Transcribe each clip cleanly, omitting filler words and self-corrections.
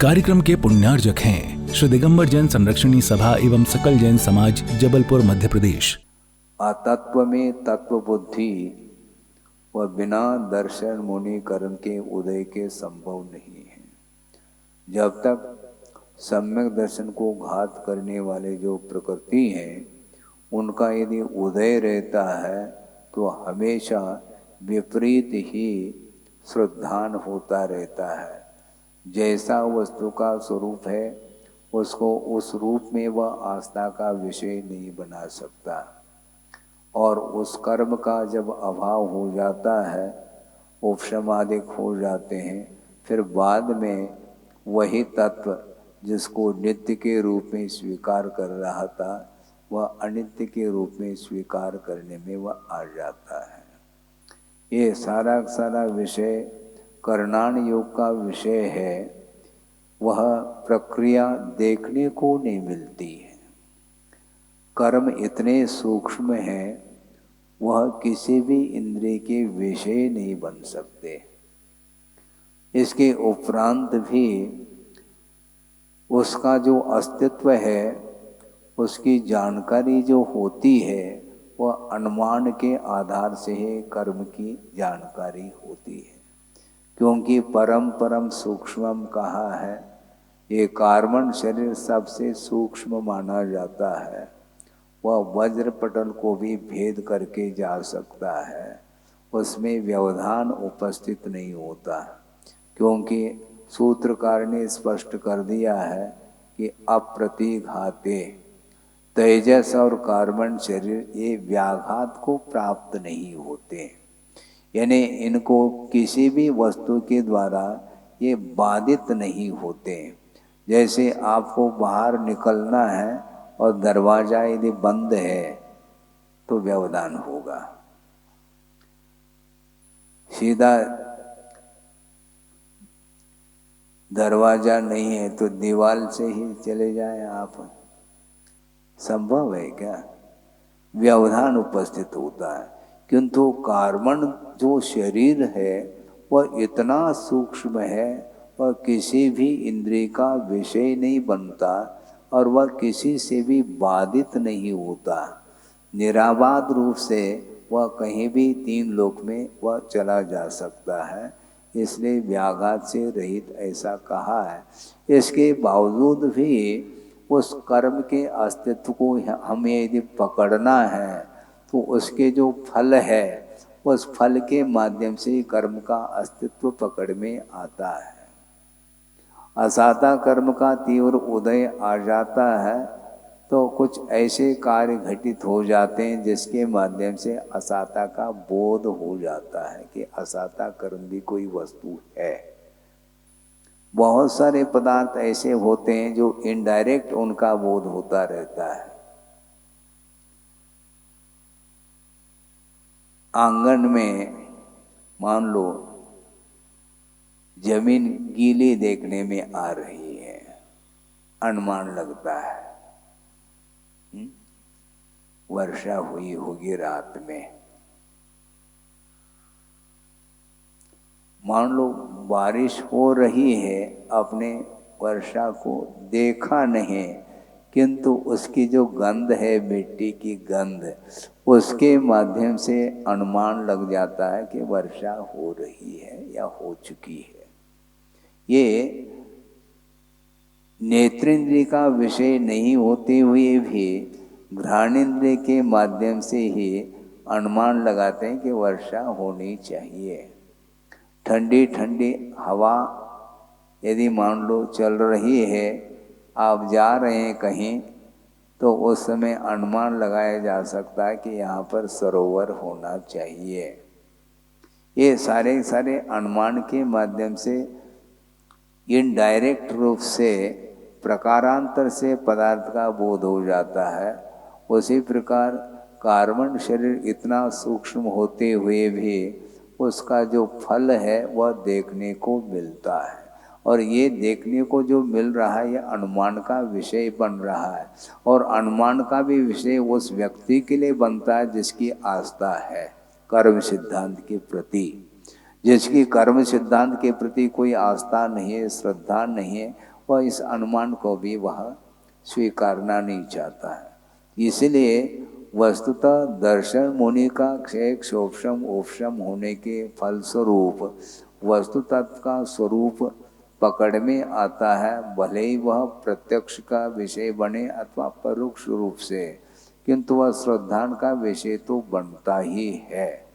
कार्यक्रम के पुण्यार्जक हैं श्री दिगंबर जैन संरक्षणी सभा एवं सकल जैन समाज, जबलपुर, मध्य प्रदेश। आतत्व में तत्व बुद्धि व बिना दर्शन मुनिकरण के उदय के संभव नहीं है। जब तक सम्यक दर्शन को घात करने वाले जो प्रकृति हैं, उनका यदि उदय रहता है तो हमेशा विपरीत ही श्रद्धान होता रहता है। जैसा वस्तु का स्वरूप है उसको उस रूप में वह आस्था का विषय नहीं बना सकता, और उस कर्म का जब अभाव हो जाता है, उपशमादिक हो जाते हैं, फिर बाद में वही तत्व जिसको नित्य के रूप में स्वीकार कर रहा था वह अनित्य के रूप में स्वीकार करने में वह आ जाता है। ये सारा सारा विषय करणान योग का विषय है। वह प्रक्रिया देखने को नहीं मिलती है। कर्म इतने सूक्ष्म हैं, वह किसी भी इंद्रिय के विषय नहीं बन सकते। इसके उपरांत भी उसका जो अस्तित्व है, उसकी जानकारी जो होती है, वह अनुमान के आधार से ही कर्म की जानकारी होती है। क्योंकि परम परम सूक्ष्मम कहा है, ये कार्बन शरीर सबसे सूक्ष्म माना जाता है। वह वज्र पटल को भी भेद करके जा सकता है, उसमें व्यवधान उपस्थित नहीं होता। क्योंकि सूत्रकार ने स्पष्ट कर दिया है कि अप्रतिघाते तेजस और कार्बन शरीर ये व्याघात को प्राप्त नहीं होते, यानी इनको किसी भी वस्तु के द्वारा ये बाधित नहीं होते। जैसे आपको बाहर निकलना है और दरवाजा यदि बंद है तो व्यवधान होगा। सीधा दरवाजा नहीं है तो दीवार से ही चले जाएं आप, संभव है क्या? व्यवधान उपस्थित होता है। किंतु कार्बन जो शरीर है वह इतना सूक्ष्म है, वह किसी भी इंद्रिय का विषय नहीं बनता और वह किसी से भी बाधित नहीं होता। निराबाध रूप से वह कहीं भी तीन लोक में वह चला जा सकता है, इसलिए व्याघात से रहित ऐसा कहा है। इसके बावजूद भी उस कर्म के अस्तित्व को हमें यदि पकड़ना है तो उसके जो फल है, उस फल के माध्यम से कर्म का अस्तित्व पकड़ में आता है। असाता कर्म का तीव्र उदय आ जाता है तो कुछ ऐसे कार्य घटित हो जाते हैं जिसके माध्यम से असाता का बोध हो जाता है कि असाता कर्म भी कोई वस्तु है। बहुत सारे पदार्थ ऐसे होते हैं जो इनडायरेक्ट उनका बोध होता रहता है। आंगन में मान लो जमीन गीली देखने में आ रही है, अनुमान लगता है वर्षा हुई होगी रात में। मान लो बारिश हो रही है, अपने वर्षा को देखा नहीं, किंतु उसकी जो गंध है, मिट्टी की गंध, उसके माध्यम से अनुमान लग जाता है कि वर्षा हो रही है या हो चुकी है। ये नेत्रेंद्रिय का विषय नहीं होते हुए भी घ्राणेंद्रिय के माध्यम से ही अनुमान लगाते हैं कि वर्षा होनी चाहिए। ठंडी ठंडी हवा यदि मान लो चल रही है, आप जा रहे हैं कहीं, तो उस समय अनुमान लगाया जा सकता है कि यहाँ पर सरोवर होना चाहिए। ये सारे सारे अनुमान के माध्यम से इनडायरेक्ट रूप से प्रकारांतर से पदार्थ का बोध हो जाता है। उसी प्रकार कार्बन शरीर इतना सूक्ष्म होते हुए भी उसका जो फल है वह देखने को मिलता है, और ये देखने को जो मिल रहा है यह अनुमान का विषय बन रहा है। और अनुमान का भी विषय उस व्यक्ति के लिए बनता है जिसकी आस्था है कर्म सिद्धांत के प्रति। जिसकी कर्म सिद्धांत के प्रति कोई आस्था नहीं है, श्रद्धा नहीं है, वह इस अनुमान को भी वह स्वीकारना नहीं चाहता है। इसलिए वस्तुतः दर्शन मुनि का क्षय क्षोभम ओपशम होने के फलस्वरूप वस्तु तत्व का स्वरूप पकड़ में आता है, भले ही वह प्रत्यक्ष का विषय बने अथवा परोक्ष रूप से, किंतु वह श्रद्धान का विषय तो बनता ही है।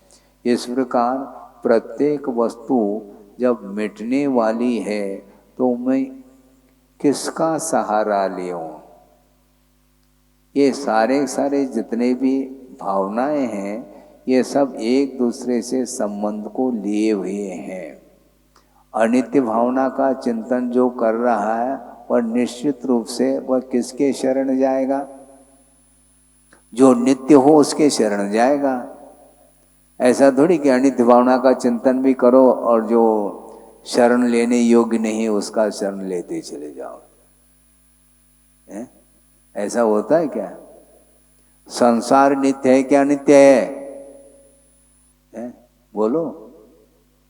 इस प्रकार प्रत्येक वस्तु जब मिटने वाली है तो मैं किसका सहारा लूं? ये सारे जितने भी भावनाएं हैं ये सब एक दूसरे से संबंध को लिए हुए हैं। अनित्य भावना का चिंतन जो कर रहा है वह निश्चित रूप से वह किसके शरण जाएगा? जो नित्य हो उसके शरण जाएगा। ऐसा थोड़ी कि अनित्य भावना का चिंतन भी करो और जो शरण लेने योग्य नहीं उसका शरण लेते चले जाओ। ऐसा होता है क्या? संसार नित्य है क्या अनित्य है? बोलो।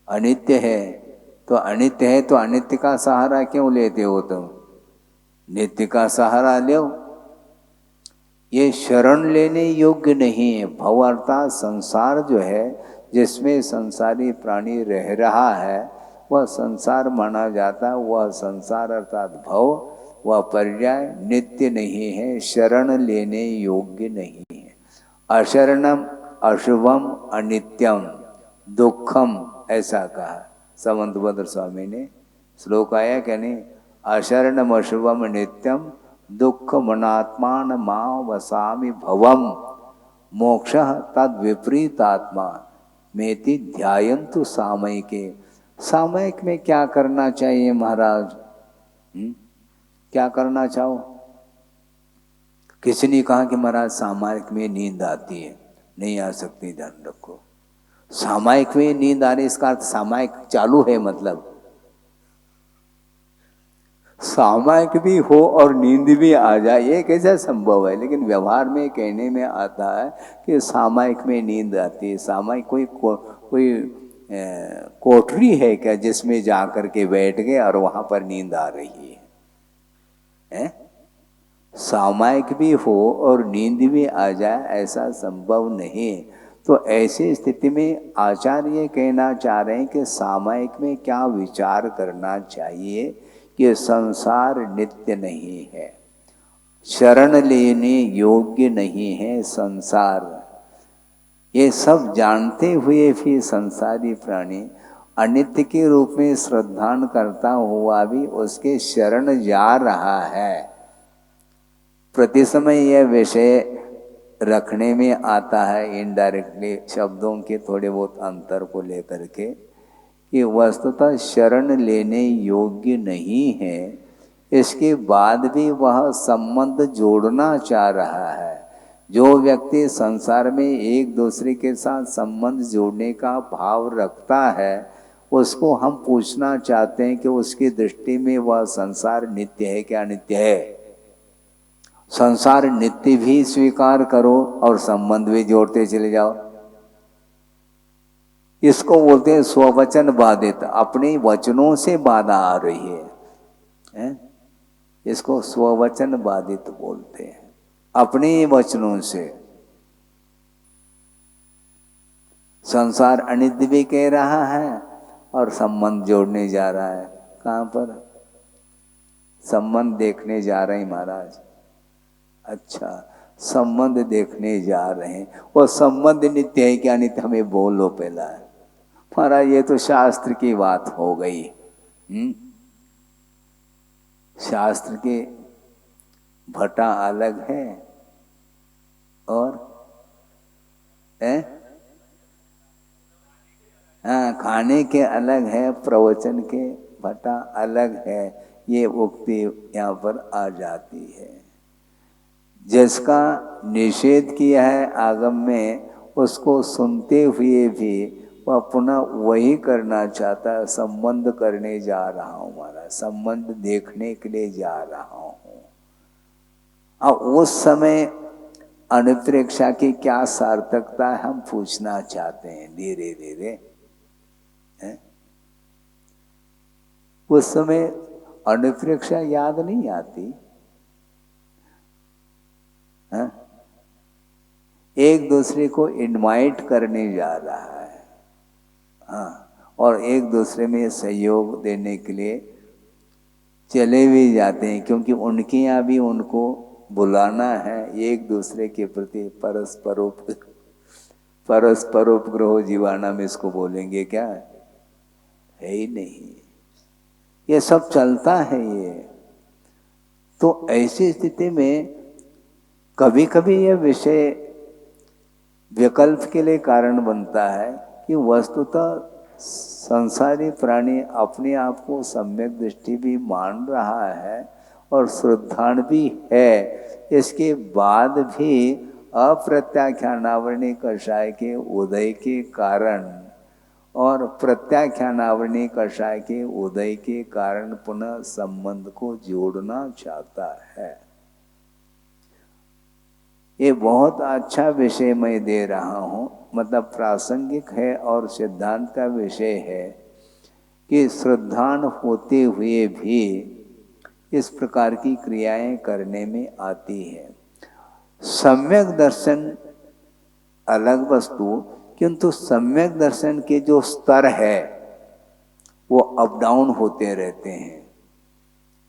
अनित्य है तो अनित्य है तो अनित्य का सहारा क्यों लेते हो तुम? नित्य का सहारा लो। ये शरण लेने योग्य नहीं है। भव अर्थात संसार जो है जिसमें संसारी प्राणी रह रहा है वह संसार माना जाता है। वह संसार अर्थात भव वह पर्याय नित्य नहीं है, शरण लेने योग्य नहीं है। अशरणम अशुभम अनित्यम दुखम ऐसा कहा समंतभद्र स्वामी ने। श्लोक आया क्या नहीं? अशरणम अशुभम नित्यम दुख मनात्मान मां वसामि भवम मोक्ष तद विपरीत आत्मा मेति ध्यायन्तु सामयिके। सामयिक में क्या करना चाहिए महाराज? क्या करना चाहो? किसी ने कहा कि महाराज सामयिक में नींद आती है। नहीं आ सकती, ध्यान रखो। सामयिक में नींद आ रही इसका अर्थ सामयिक चालू है, मतलब सामयिक भी हो और नींद भी आ जाए ये कैसा संभव है? लेकिन व्यवहार में कहने में आता है कि सामयिक में नींद आती है। सामयिक कोई कोठरी है क्या जिसमें जा कर के बैठ गए और वहां पर नींद आ रही है? सामयिक भी हो और नींद भी आ जाए ऐसा संभव नहीं। तो ऐसी स्थिति में आचार्य कहना चाह रहे हैं कि सामयिक में क्या विचार करना चाहिए कि संसार नित्य नहीं है, शरण लेने योग्य नहीं है संसार। ये सब जानते हुए भी संसारी प्राणी अनित्य के रूप में श्रद्धान करता हुआ भी उसके शरण जा रहा है। प्रति समय यह विषय रखने में आता है इनडायरेक्टली शब्दों के थोड़े बहुत अंतर को लेकर के कि वस्तुतः शरण लेने योग्य नहीं है। इसके बाद भी वह संबंध जोड़ना चाह रहा है। जो व्यक्ति संसार में एक दूसरे के साथ संबंध जोड़ने का भाव रखता है उसको हम पूछना चाहते हैं कि उसकी दृष्टि में वह संसार नित्य है क्या अनित्य है? संसार नित्य भी स्वीकार करो और संबंध भी जोड़ते चले जाओ। इसको बोलते हैं स्ववचन बाधित। अपने वचनों से बाधा आ रही है, इसको स्ववचन बाधित बोलते हैं। अपने वचनों से संसार अनित्य भी कह रहा है और संबंध जोड़ने जा रहा है। कहाँ पर? संबंध देखने जा रहे हैं महाराज। अच्छा, संबंध देखने जा रहे हैं। वो संबंध नित्य है क्या नित्य? हमें बोलो पहला। महाराज ये तो शास्त्र की बात हो गई। शास्त्र के भट्टा अलग है और खाने के अलग है, प्रवचन के भट्टा अलग है। ये उक्ति यहाँ पर आ जाती है। जिसका निषेध किया है आगम में उसको सुनते हुए भी वह पुनः वही करना चाहता है। संबंध करने जा रहा हूँ महाराज, संबंध देखने के लिए जा रहा हूँ। अब उस समय अनुप्रेक्षा की क्या सार्थकता है हम पूछना चाहते हैं धीरे धीरे। उस समय अनुप्रेक्षा याद नहीं आती? हाँ? एक दूसरे को इनवाइट करने जा रहा है, हाँ, और एक दूसरे में सहयोग देने के लिए चले भी जाते हैं, क्योंकि उनके यहाँ भी उनको बुलाना है। एक दूसरे के प्रति परस्परोपग्रह जीवानाम इसको बोलेंगे क्या? है ही नहीं, ये सब चलता है ये। तो ऐसी स्थिति में कभी कभी यह विषय विकल्प के लिए कारण बनता है कि वस्तुतः संसारी प्राणी अपने आप को सम्यक दृष्टि भी मान रहा है और श्रद्धान भी है, इसके बाद भी अप्रत्याख्यानावरणी कषाय के उदय के कारण और प्रत्याख्यानावरणी कषाय के उदय के कारण पुनः संबंध को जोड़ना चाहता है। ये बहुत अच्छा विषय मैं दे रहा हूँ, मतलब प्रासंगिक है और सिद्धांत का विषय है कि श्रद्धान होते हुए भी इस प्रकार की क्रियाएं करने में आती है। सम्यक दर्शन अलग वस्तु, किंतु सम्यक दर्शन के जो स्तर है वो अप डाउन होते रहते हैं,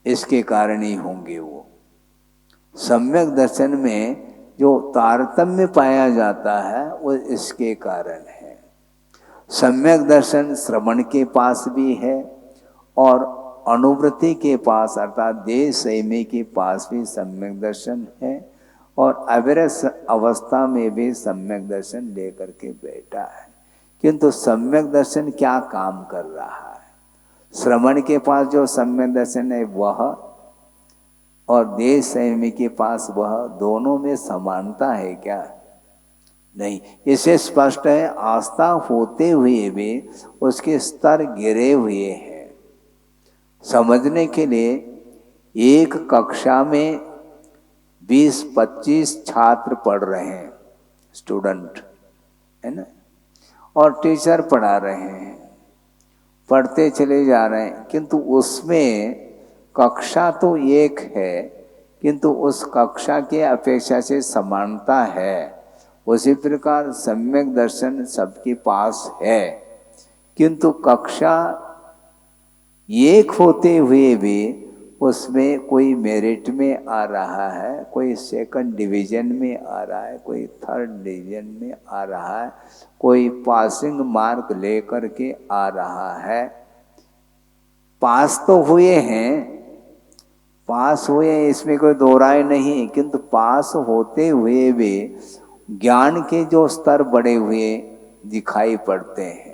इसके कारण ही होंगे वो। सम्यक दर्शन में जो तारतम्य पाया जाता है वो इसके कारण है। सम्यक दर्शन श्रवण के पास भी है और अनुवृत्ति के पास अर्थात देह संयमी के पास भी सम्यक दर्शन है, और अविरस अवस्था में भी सम्यक दर्शन लेकर के बैठा है। किंतु सम्यक दर्शन क्या काम कर रहा है? श्रवण के पास जो सम्यक दर्शन है वह और देह संयमी के पास वह, दोनों में समानता है क्या? नहीं। इसे स्पष्ट है, आस्था होते हुए भी उसके स्तर गिरे हुए हैं। समझने के लिए एक कक्षा में 20-25 छात्र पढ़ रहे हैं, स्टूडेंट है ना, और टीचर पढ़ा रहे हैं, पढ़ते चले जा रहे हैं, किंतु उसमें कक्षा तो एक है, किंतु उस कक्षा के अपेक्षा से समानता है। उसी प्रकार सम्यक दर्शन सबके पास है, किंतु कक्षा एक होते हुए भी उसमें कोई मेरिट में आ रहा है, कोई सेकंड डिवीजन में आ रहा है, कोई थर्ड डिवीजन में आ रहा है, कोई पासिंग मार्क लेकर के आ रहा है। पास तो हुए हैं, पास हुए हैं, इसमें कोई दो राय नहीं, किंतु पास होते हुए भी ज्ञान के जो स्तर बढ़े हुए दिखाई पड़ते हैं।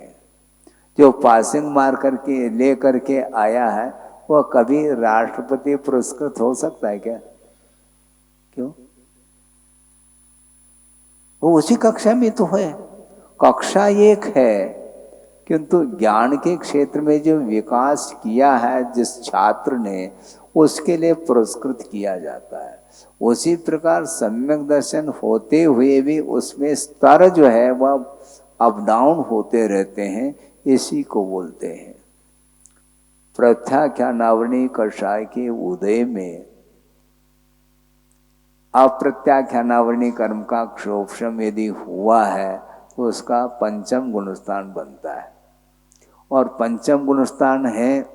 जो पासिंग मार्क करके ले करके आया है वह कभी राष्ट्रपति पुरस्कृत हो सकता है क्या? क्यों? वो उसी कक्षा में तो है, कक्षा एक है, किंतु ज्ञान के क्षेत्र में जो विकास किया है जिस छात्र ने, उसके लिए पुरस्कृत किया जाता है। उसी प्रकार सम्यक दर्शन होते हुए भी उसमें स्तर जो है वह अप डाउन होते रहते हैं, इसी को बोलते हैं। प्रत्याख्यानावरणी कषाय के उदय में अप्रत्याख्यानावरणी कर्म का क्षोभम यदि हुआ है तो उसका पंचम गुणस्थान बनता है, और पंचम गुणस्थान है,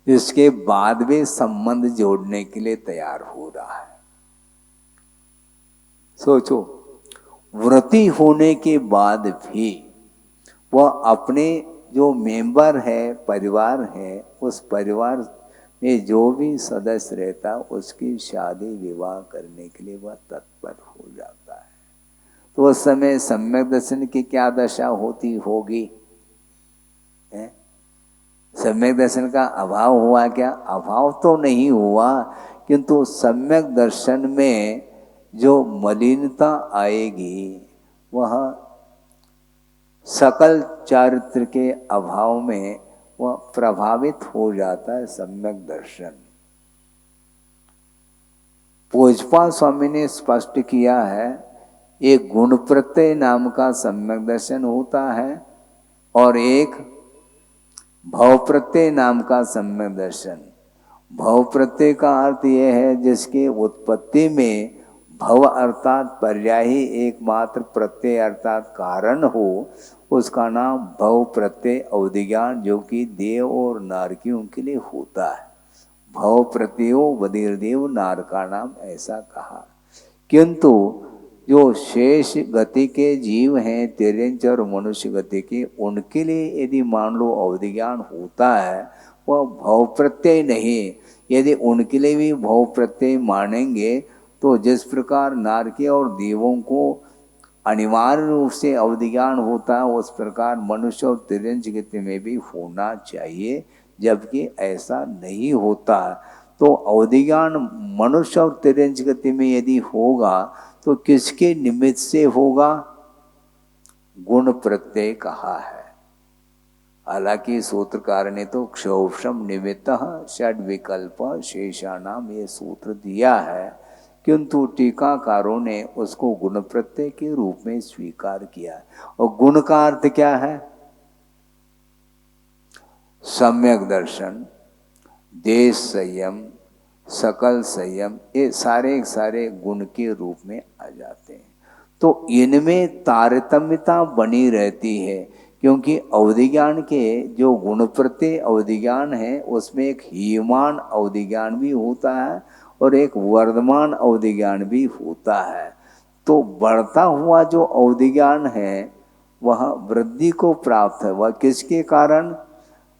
इसके बाद भी संबंध जोड़ने के लिए तैयार हो रहा है। सोचो, व्रती होने के बाद भी वह अपने जो मेंबर है, परिवार है, उस परिवार में जो भी सदस्य रहता उसकी शादी विवाह करने के लिए वह तत्पर हो जाता है। तो उस समय सम्यक दर्शन की क्या दशा होती होगी? सम्यक दर्शन का अभाव हुआ क्या? अभाव तो नहीं हुआ, किंतु सम्यक दर्शन में जो मलिनता आएगी वह सकल चारित्र के अभाव में वह प्रभावित हो जाता है सम्यक दर्शन। पूज्यपाल स्वामी ने स्पष्ट किया है, एक गुण प्रत्यय नाम का सम्यक दर्शन होता है और एक भव प्रत्यय नाम का सम्यक दर्शन। भव प्रत्यय का अर्थ यह है जिसके उत्पत्ति में भव अर्थात पर्यायी एकमात्र प्रत्यय अर्थात कारण हो, उसका नाम भव प्रत्यय अवधिज्ञान, जो कि देव और नारकियों के लिए होता है। भव प्रत्ययो बधिरदेव नार का नाम ऐसा कहा। किंतु जो शेष गति के जीव हैं, तिर्यंच और मनुष्य गति के, उनके लिए यदि मान लो अवधिज्ञान होता है, वह भव प्रत्यय नहीं। यदि उनके लिए भी भव प्रत्यय मानेंगे तो जिस प्रकार नारकीय और देवों को अनिवार्य रूप से अवधिज्ञान होता है, उस प्रकार मनुष्य और तिर्यंच गति में भी होना चाहिए, जबकि ऐसा नहीं होता। तो अवधिज्ञान मनुष्य और तिर्यंच गति में यदि होगा तो किसके निमित्त से होगा? गुण प्रत्यय कहा है। हालांकि सूत्रकार ने तो क्षोभम निमित्तः षड विकल्प शेषानाम ये सूत्र दिया है, किंतु टीकाकारों ने उसको गुण प्रत्यय के रूप में स्वीकार किया। और गुण का अर्थ क्या है? सम्यक दर्शन, देश संयम, सकल संयम, ये सारे गुण के रूप में आ जाते हैं। तो इनमें तारतम्यता बनी रहती है, क्योंकि अवधिज्ञान के जो गुण प्रत्यय अवधिज्ञान है, उसमें एक हीयमान अवधिज्ञान भी होता है और एक वर्धमान अवधिज्ञान भी होता है। तो बढ़ता हुआ जो अवधिज्ञान है वह वृद्धि को प्राप्त है। वह किसके कारण?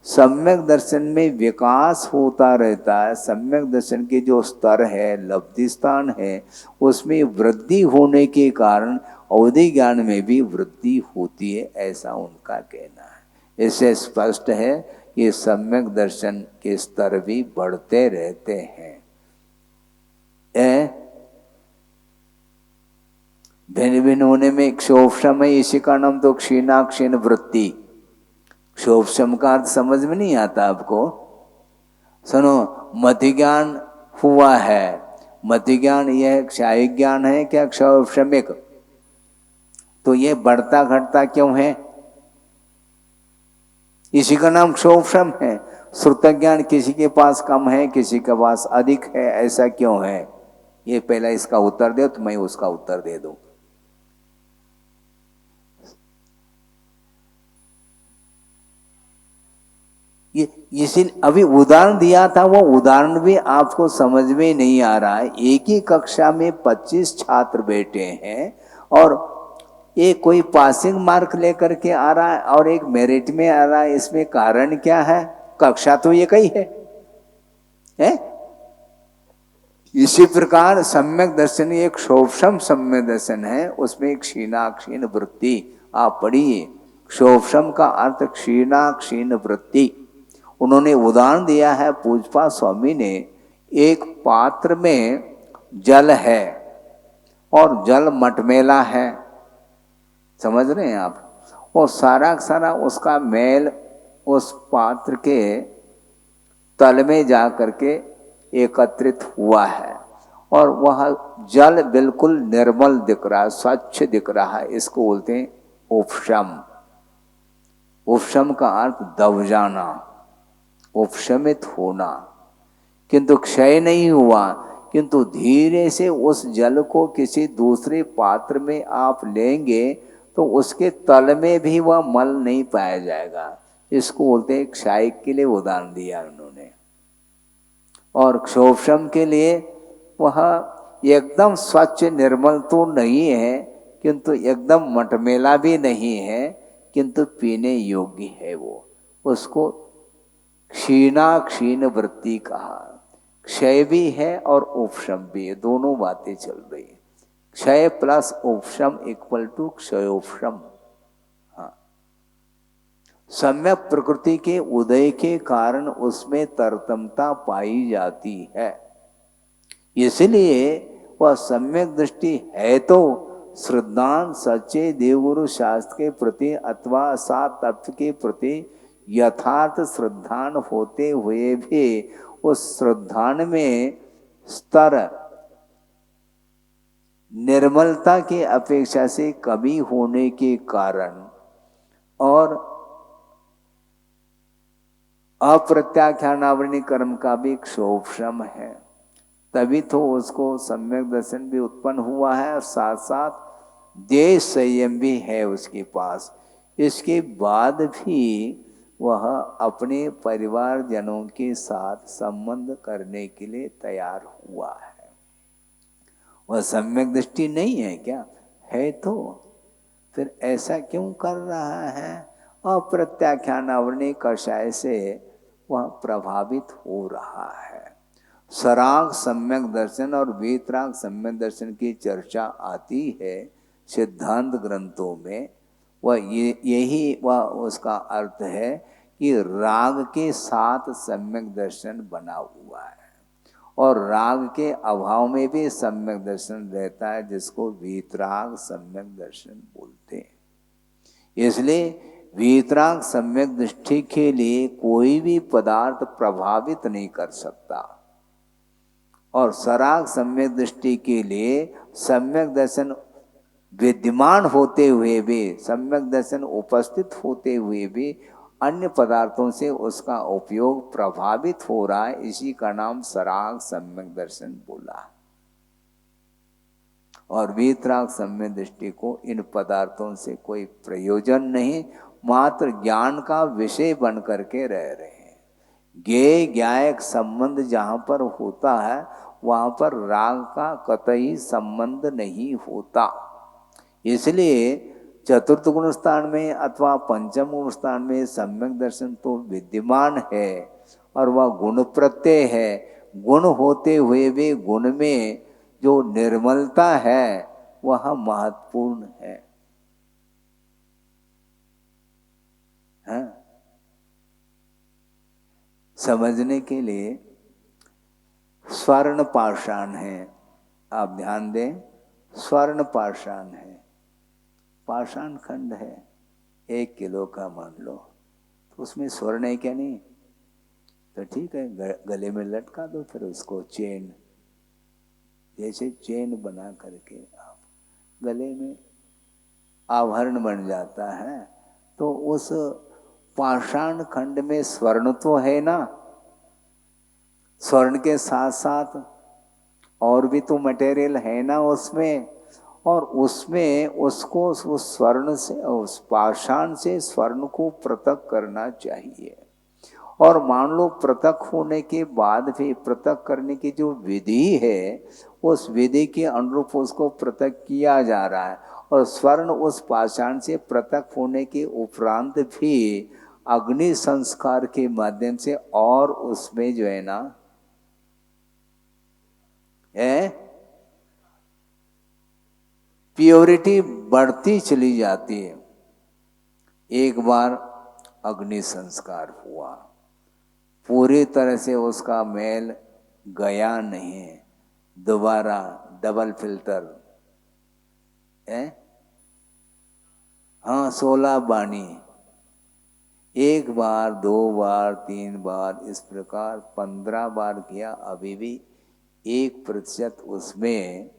सम्यक दर्शन में विकास होता रहता है। सम्यक दर्शन के जो स्तर है, लब्धि स्थान है, उसमें वृद्धि होने के कारण अवधि ज्ञान में भी वृद्धि होती है, ऐसा उनका कहना है। इससे स्पष्ट है कि सम्यक दर्शन के स्तर भी बढ़ते रहते हैं। भिन्न भिन्न होने में क्षोभम है, इसी का नाम तो क्षीणाक्षीण वृत्ति। क्षोभम का अर्थ समझ में नहीं आता आपको? सुनो, मति ज्ञान हुआ है, मति ज्ञान यह क्षायिक ज्ञान है क्या क्षोभमिक? तो ये बढ़ता घटता क्यों है? इसी का नाम क्षोभम है। श्रुत ज्ञान किसी के पास कम है, किसी के पास अधिक है, ऐसा क्यों है? ये पहला इसका उत्तर दे तो मैं उसका उत्तर दे दूं। ये इसी अभी उदाहरण दिया था, वो उदाहरण भी आपको समझ में नहीं आ रहा है। एक ही कक्षा में 25 छात्र बैठे हैं और एक कोई पासिंग मार्क लेकर के आ रहा है और एक मेरिट में आ रहा है। इसमें कारण क्या है? कक्षा तो एक ही है? इसी प्रकार सम्यक दर्शन एक क्षोभम सम्यक दर्शन है, उसमें क्षीणाक्षीण वृत्ति आप पढ़िए। क्षोभम का अर्थ क्षीणाक्षीण वृत्ति। उन्होंने उदाहरण दिया है पूजपा स्वामी ने, एक पात्र में जल है और जल मटमेला है, समझ रहे हैं आप? वो सारा सारा उसका मैल उस पात्र के तल में जा करके एकत्रित हुआ है और वह जल बिल्कुल निर्मल दिख रहा है, स्वच्छ दिख रहा है। इसको बोलते हैं उपशम। उपशम का अर्थ दब जाना, उपशमित होना। किंतु क्षय नहीं हुआ, किंतु धीरे से उस जल को किसी दूसरे पात्र में आप लेंगे तो उसके तल में भी वह मल नहीं पाया जाएगा। इसको बोलते हैं क्षायिक के लिए उदाहरण दिया उन्होंने। और क्षोभम के लिए वह एकदम स्वच्छ निर्मल तो नहीं है, किंतु एकदम मटमेला भी नहीं है, किंतु पीने योग्य है। वो उसको क्षीणाक्षीण वृत्ति कहा। क्षय भी है और उपशम भी है, दोनों बातें चल रही है। क्षय प्लस उपशम इक्वल टू क्षयोपशम। हाँ, सम्यक प्रकृति के उदय के कारण उसमें तरतमता पाई जाती है, इसलिए वह सम्यक दृष्टि है तो श्रद्धान सच्चे देवगुरु शास्त्र के प्रति अथवा सात तत्व के प्रति यथार्थ श्रद्धान होते हुए भी उस श्रद्धान में स्तर निर्मलता की अपेक्षा से कमी होने के कारण और अप्रत्याख्यानावरणी कर्म का भी क्षोभशम है, तभी तो उसको सम्यक दर्शन भी उत्पन्न हुआ है और साथ साथ देश संयम भी है उसके पास। इसके बाद भी वह अपने परिवारजनों के साथ संबंध करने के लिए तैयार हुआ है। वह सम्यक दृष्टि नहीं है क्या? है तो फिर ऐसा क्यों कर रहा है? अप्रत्याख्यानावरणी कषाय से वह प्रभावित हो रहा है। सराग सम्यक दर्शन और वीतराग सम्यक दर्शन की चर्चा आती है सिद्धांत ग्रंथों में। यही वह उसका अर्थ है कि राग के साथ सम्यक दर्शन बना हुआ है और राग के अभाव में भी सम्यक दर्शन रहता है, जिसको वीतराग सम्यक दर्शन बोलते हैं। इसलिए वीतराग सम्यक दृष्टि के लिए कोई भी पदार्थ प्रभावित नहीं कर सकता और सराग सम्यक दृष्टि के लिए सम्यक दर्शन विद्यमान होते हुए भी, सम्यक दर्शन उपस्थित होते हुए भी अन्य पदार्थों से उसका उपयोग प्रभावित हो रहा है। इसी का नाम सराग सम्यक दर्शन बोला। और वीतराग सम्यक दृष्टि को इन पदार्थों से कोई प्रयोजन नहीं, मात्र ज्ञान का विषय बन करके रह रहे हैं। ज्ञेय ज्ञायक संबंध जहाँ पर होता है वहाँ पर राग का कतई संबंध नहीं होता। इसलिए चतुर्थ गुण स्थान में अथवा पंचम गुण स्थान में सम्यक दर्शन तो विद्यमान है और वह गुण प्रत्यय है। गुण होते हुए भी गुण में जो निर्मलता है वह महत्वपूर्ण है। हाँ? समझने के लिए स्वर्ण पाषाण है, आप ध्यान दें, स्वर्ण पाषाण है, पाषाण खंड है 1 किलो का मान लो, तो उसमें स्वर्ण है क्या? नहीं तो ठीक है, गले में लटका दो, फिर उसको चेन, जैसे चेन बना करके आप गले में आभरण बन जाता है। तो उस पाषाण खंड में स्वर्ण तो है ना, स्वर्ण के साथ साथ और भी तो मटेरियल है ना उसमें, और उसमें उसको उस स्वर्ण से, उस पाषाण से स्वर्ण को पृथक करना चाहिए। और मान लो पृथक होने के बाद भी पृथक करने की जो विधि है उस विधि के अनुरूप उसको पृथक किया जा रहा है, और स्वर्ण उस पाषाण से पृथक होने के उपरांत भी अग्नि संस्कार के माध्यम से और उसमें जो है ना प्योरिटी बढ़ती चली जाती है। एक बार अग्नि संस्कार हुआ, पूरी तरह से उसका मैल गया नहीं, दोबारा डबल फिल्टर है, हाँ 16 बानी, 1 बार 2 बार 3 बार इस प्रकार 15 बार किया, अभी भी 1% उसमें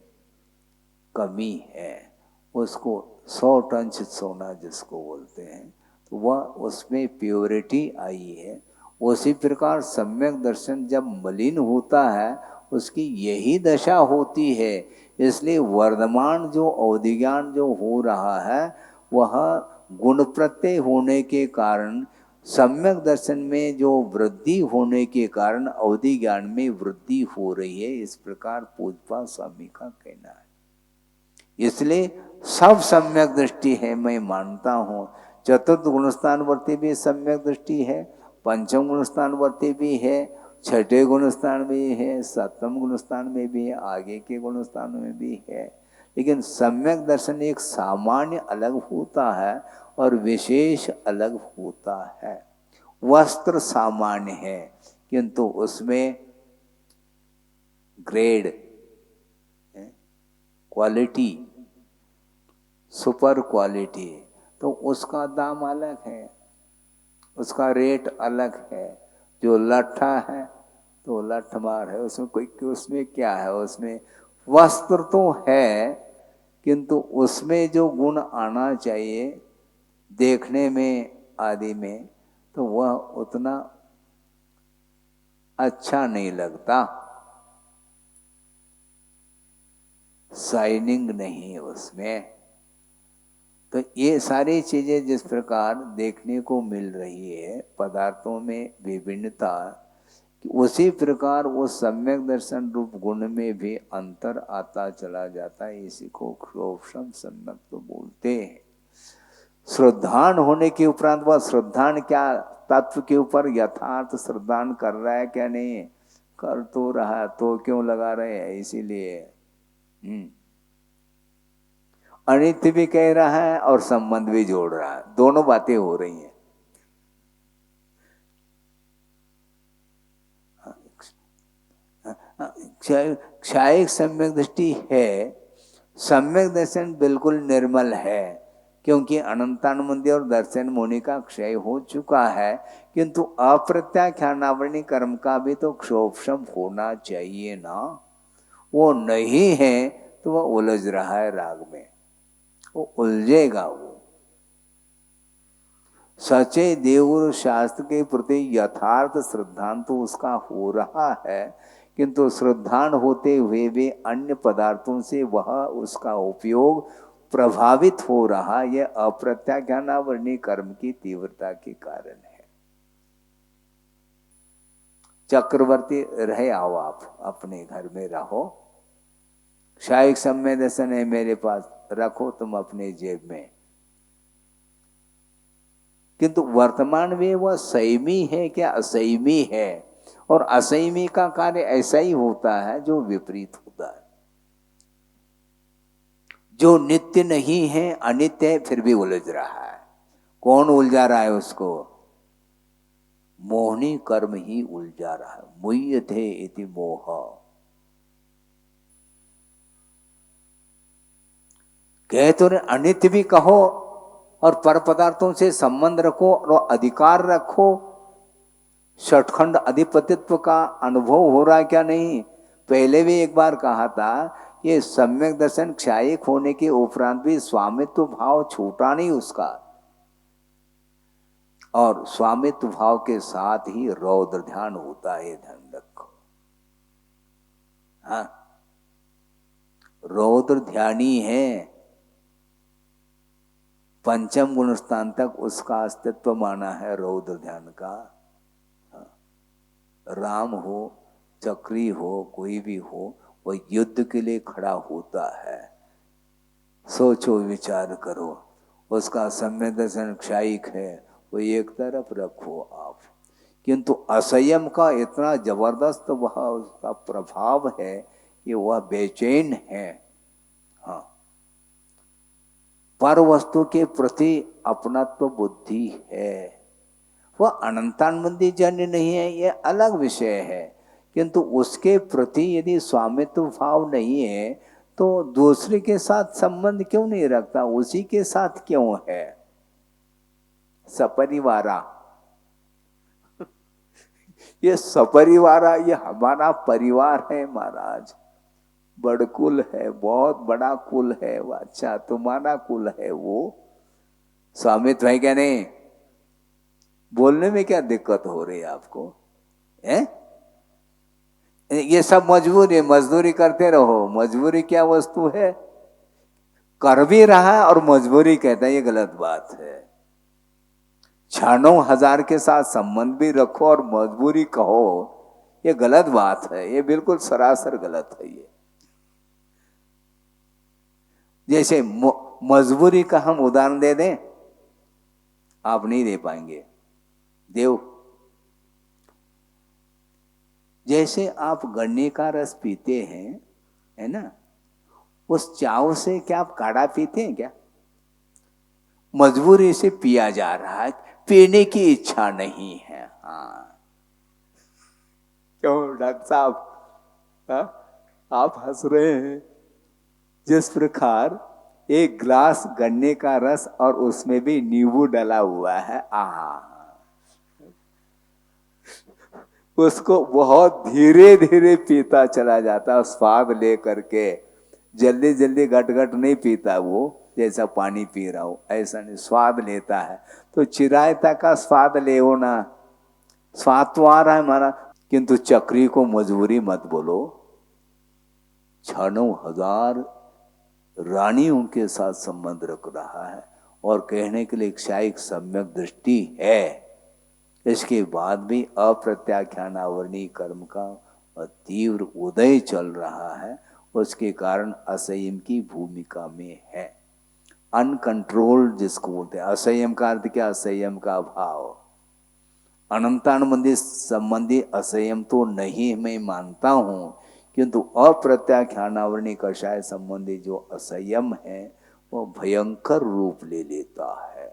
कमी है। उसको 100 टन सोना जिसको बोलते हैं, तो वह उसमें प्योरिटी आई है। उसी प्रकार सम्यक दर्शन जब मलिन होता है उसकी यही दशा होती है। इसलिए वर्तमान जो अवधिज्ञान जो हो रहा है वह गुण प्रत्यय होने के कारण, सम्यक दर्शन में जो वृद्धि होने के कारण अवधि ज्ञान में वृद्धि हो रही है। इस प्रकार पूज्यपाद स्वामी का कहना है। इसलिए सब सम्यक दृष्टि है, मैं मानता हूँ। चतुर्थ गुणस्थानवर्ती भी सम्यक दृष्टि है, पंचम गुणस्थानवर्ती भी है, छठे गुणस्थान में भी है, सप्तम गुणस्थान में भी है, आगे के गुणस्थान में भी है। लेकिन सम्यक दर्शन एक सामान्य अलग होता है और विशेष अलग होता है। वस्त्र सामान्य है किंतु उसमें ग्रेड, क्वालिटी, सुपर क्वालिटी, तो उसका दाम अलग है, उसका रेट अलग है। जो लट्ठा है तो लठमार है, उसमें कोई, उसमें क्या है, उसमें वस्त्र तो है किंतु उसमें जो गुण आना चाहिए देखने में आदि में, तो वह उतना अच्छा नहीं लगता, शाइनिंग नहीं है उसमें। तो ये सारी चीजें जिस प्रकार देखने को मिल रही है पदार्थों में विभिन्नता, कि उसी प्रकार वो सम्यक दर्शन रूप गुण में भी अंतर आता चला जाता है। इसी को क्षोभम सम्यक तो बोलते हैं। श्रद्धान होने के उपरांत वह श्रद्धान क्या तत्व के ऊपर यथार्थ श्रद्धान कर रहा है क्या नहीं, कर तो रहा, तो क्यों लगा रहे हैं, इसीलिए अनित्य भी कह रहा है और संबंध भी जोड़ रहा है, दोनों बातें हो रही हैं। क्षायिक सम्यक दृष्टि है, सम्यक दर्शन बिल्कुल निर्मल है, क्योंकि अनंतानुबंधी और दर्शन मुनि का क्षय हो चुका है। किंतु अप्रत्याख्यानावरणी कर्म का भी तो क्षोभम होना चाहिए ना, वो नहीं है तो वह उलझ रहा है राग में, वो उलझेगा। वो सचे देवगुरु शास्त्र के प्रति यथार्थ श्रद्धान तो उसका हो रहा है, किंतु श्रद्धान होते हुए भी अन्य पदार्थों से वह उसका उपयोग प्रभावित हो रहा, यह अप्रत्याख्यानावरणी कर्म की तीव्रता के कारण है। चक्रवर्ती रहे आओ, आप अपने घर में रहो, शायद सम्य दर्शन है मेरे पास, रखो तुम अपने जेब में, किंतु वर्तमान में वह संयमी है क्या असंयमी है, और असंयमी का कार्य ऐसा ही होता है जो विपरीत होता है। जो नित्य नहीं है अनित्य है फिर भी उलझ रहा है। कौन उलझा रहा है उसको, मोहनी कर्म ही उलझा रहा है। मुह्यते इति मोह, कह तो अनित्य भी कहो और पर पदार्थों से संबंध रखो और अधिकार रखो, षटखंड अधिपतित्व का अनुभव हो रहा है क्या नहीं। पहले भी एक बार कहा था, ये सम्यक दर्शन क्षायिक होने के उपरांत भी स्वामित्व भाव छूटा नहीं उसका, और स्वामित्व भाव के साथ ही रौद्र ध्यान होता है, ध्यान रखो। हाँ, रौद्र ध्यानी है, पंचम गुण स्थान तक उसका अस्तित्व माना है रौद्र ध्यान का। राम हो, चक्री हो, कोई भी हो, वह युद्ध के लिए खड़ा होता है। सोचो विचार करो, उसका सम्यक दर्शन क्षायिक है, वो एक तरफ रखो आप, किंतु असंयम का इतना जबरदस्त वह उसका प्रभाव है कि वह बेचैन है। हाँ, पर वस्तु के प्रति अपनत्व बुद्धि है, वह अनंतानुबंधी जन्य नहीं है, यह अलग विषय है, किंतु उसके प्रति यदि स्वामित्व भाव नहीं है तो दूसरे के साथ संबंध क्यों नहीं रखता, उसी के साथ क्यों है। सपरिवारा, ये सपरिवारा, ये हमारा परिवार है महाराज, बड़ कुल है, बहुत बड़ा कुल है। अच्छा, तुम्हारा कुल है, वो स्वामित्व है क्या नहीं। बोलने में क्या दिक्कत हो रही है आपको, है? ये सब मजबूरी, मजदूरी करते रहो। मजबूरी क्या वस्तु है, कर भी रहा है और मजबूरी कहता है, ये गलत बात है। 6-9 हजार के साथ संबंध भी रखो और मजबूरी कहो, ये गलत बात है, ये बिल्कुल सरासर गलत है। ये जैसे मजबूरी का हम उदाहरण दे दें, आप नहीं दे पाएंगे, देव। जैसे आप गन्ने का रस पीते हैं, है ना, उस चाव से क्या आप काढ़ा पीते हैं क्या? मजबूरी से पिया जा रहा है, पीने की इच्छा नहीं है। हाँ, क्यों डॉक्टर साहब, आप हंस रहे हैं? जिस प्रकार एक ग्लास गन्ने का रस और उसमें भी नींबू डला हुआ है, आहा, उसको बहुत धीरे धीरे पीता चला जाता, स्वाद ले करके, जल्दी जल्दी घट घट नहीं पीता वो, जैसा पानी पी रहा हो ऐसा नहीं, स्वाद लेता है। तो चिरायता का स्वाद ले हो ना, स्वाद तो आ रहा है हमारा, किंतु चक्री को मजबूरी मत बोलो। 96,000 रानियों के साथ संबंध रख रहा है और कहने के लिए क्षायिक सम्यक दृष्टि है, इसके बाद भी अप्रत्याख्यान आवर्णी कर्म का तीव्र उदय चल रहा है, उसके कारण असंयम की भूमिका में है। अनकंट्रोल्ड जिसको बोलते हैं, असंयम का अर्थ क्या? असंयम का भाव। अनंतानुबंधी संबंधी असंयम तो नहीं मैं मानता हूं, किंतु अप्रत्याख्यानावरणी कषाय संबंधी जो असंयम है वो भयंकर रूप ले लेता है,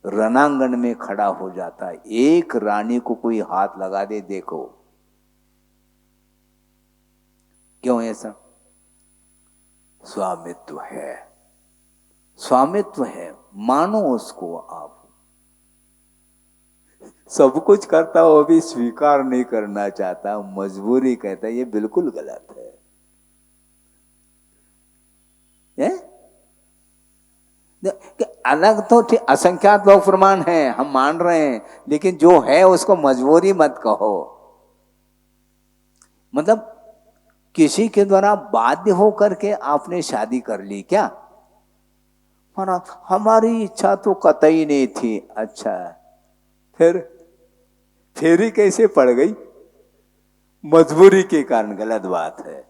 रणांगण में खड़ा हो जाता है। एक रानी को कोई हाथ लगा दे, देखो क्यों ऐसा? स्वामित्व है, स्वामित्व है, मानो उसको आप। सब कुछ करता हो अभी स्वीकार नहीं करना चाहता, मजबूरी कहता है, ये बिल्कुल गलत है। अलग तो ठीक, असंख्यात लोग प्रमाण हैं, हम मान रहे हैं, लेकिन जो है उसको मजबूरी मत कहो। मतलब किसी के द्वारा बाध्य होकर के आपने शादी कर ली क्या? माना हमारी इच्छा तो कतई नहीं थी। अच्छा, फिर फेरी कैसे पड़ गई? मजबूरी के कारण। गलत बात है।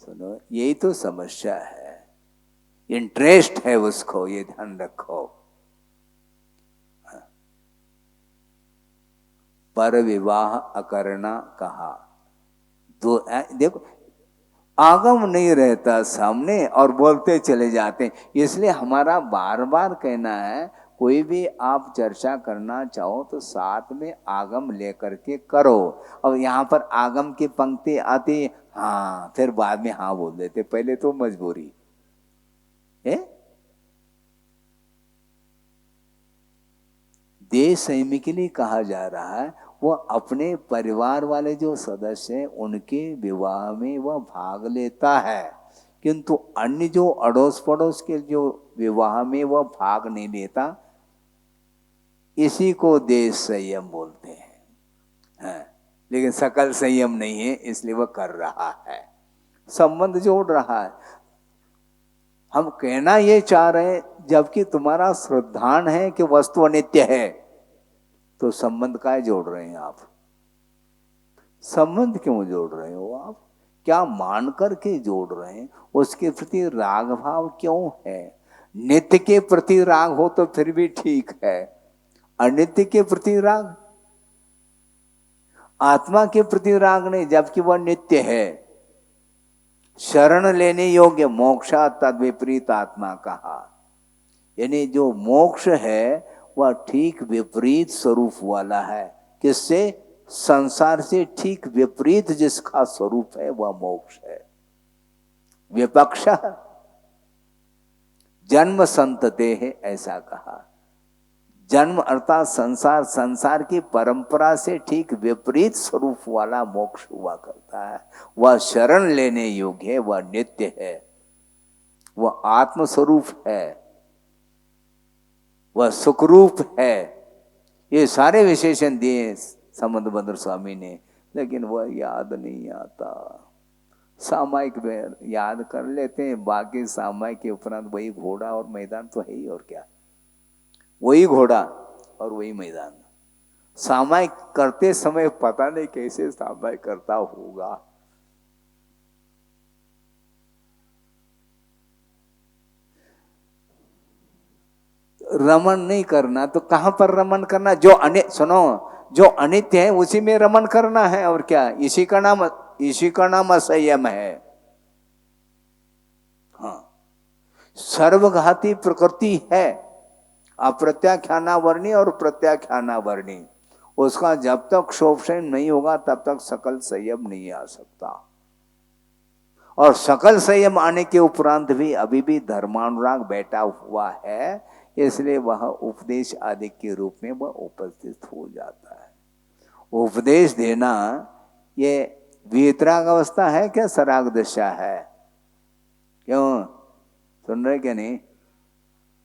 सुनो, यही तो समस्या है, इंटरेस्ट है उसको, ये ध्यान रखो। पर विवाह अकरना कहा, तो देखो आगम नहीं रहता सामने और बोलते चले जाते हैं। इसलिए हमारा बार बार कहना है, कोई भी आप चर्चा करना चाहो तो साथ में आगम लेकर के करो। अब यहाँ पर आगम की पंक्ति आती, हाँ, फिर बाद में हाँ बोल देते, पहले तो मजबूरी है। देश संयमी के लिए कहा जा रहा है, वो अपने परिवार वाले जो सदस्य हैं उनके विवाह में वह भाग लेता है, किंतु अन्य जो अड़ोस पड़ोस के जो विवाह में वह भाग नहीं लेता, इसी को देश संयम बोलते हैं। हाँ, लेकिन सकल संयम नहीं है, इसलिए वह कर रहा है, संबंध जोड़ रहा है। हम कहना ये चाह रहे हैं, जबकि तुम्हारा श्रद्धान है कि वस्तु अनित्य है, तो संबंध काय जोड़ रहे हैं आप? संबंध क्यों जोड़ रहे हो आप? क्या मान करके जोड़ रहे हैं? उसके प्रति राग भाव क्यों है? नित्य के प्रति राग हो तो फिर भी ठीक है, अनित्य के प्रति राग, आत्मा के प्रति राग नहीं, जबकि वह नित्य है। शरण लेने योग्य मोक्षा तद विपरीत आत्मा कहा, यानी जो मोक्ष है वह ठीक विपरीत स्वरूप वाला है। किससे? संसार से ठीक विपरीत जिसका स्वरूप है वह मोक्ष है। विपक्ष जन्म संतते है, ऐसा कहा। जन्म अर्थात संसार, संसार की परंपरा से ठीक विपरीत स्वरूप वाला मोक्ष हुआ करता है। वह शरण लेने योग्य है, वह नित्य है, वह आत्मस्वरूप है, वह सुखरूप है। ये सारे विशेषण दिए समुद्रभद्र स्वामी ने, लेकिन वह याद नहीं आता। सामायिक में याद कर लेते हैं, बाकी सामायिक के उपरांत वही घोड़ा और मैदान तो है ही, और क्या, वही घोड़ा और वही मैदान। सामायिक करते समय पता नहीं कैसे सामायिक करता होगा। रमन नहीं करना तो कहां पर रमन करना? जो सुनो, जो अनित्य है उसी में रमन करना है, और क्या? इसी का नाम असंयम है। हाँ, सर्वघाती प्रकृति है, अप्रत्याख्यानावर्णी और प्रत्याख्यानावर्णी। उसका जब तक शोभन नहीं होगा तब तक सकल संयम नहीं आ सकता, और सकल संयम आने के उपरांत भी अभी भी धर्मानुराग बैठा हुआ है, इसलिए वह उपदेश आदि के रूप में वह उपस्थित हो जाता है। उपदेश देना ये वीतराग अवस्था है क्या सराग दशा है? क्यों, सुन रहे क्या नहीं?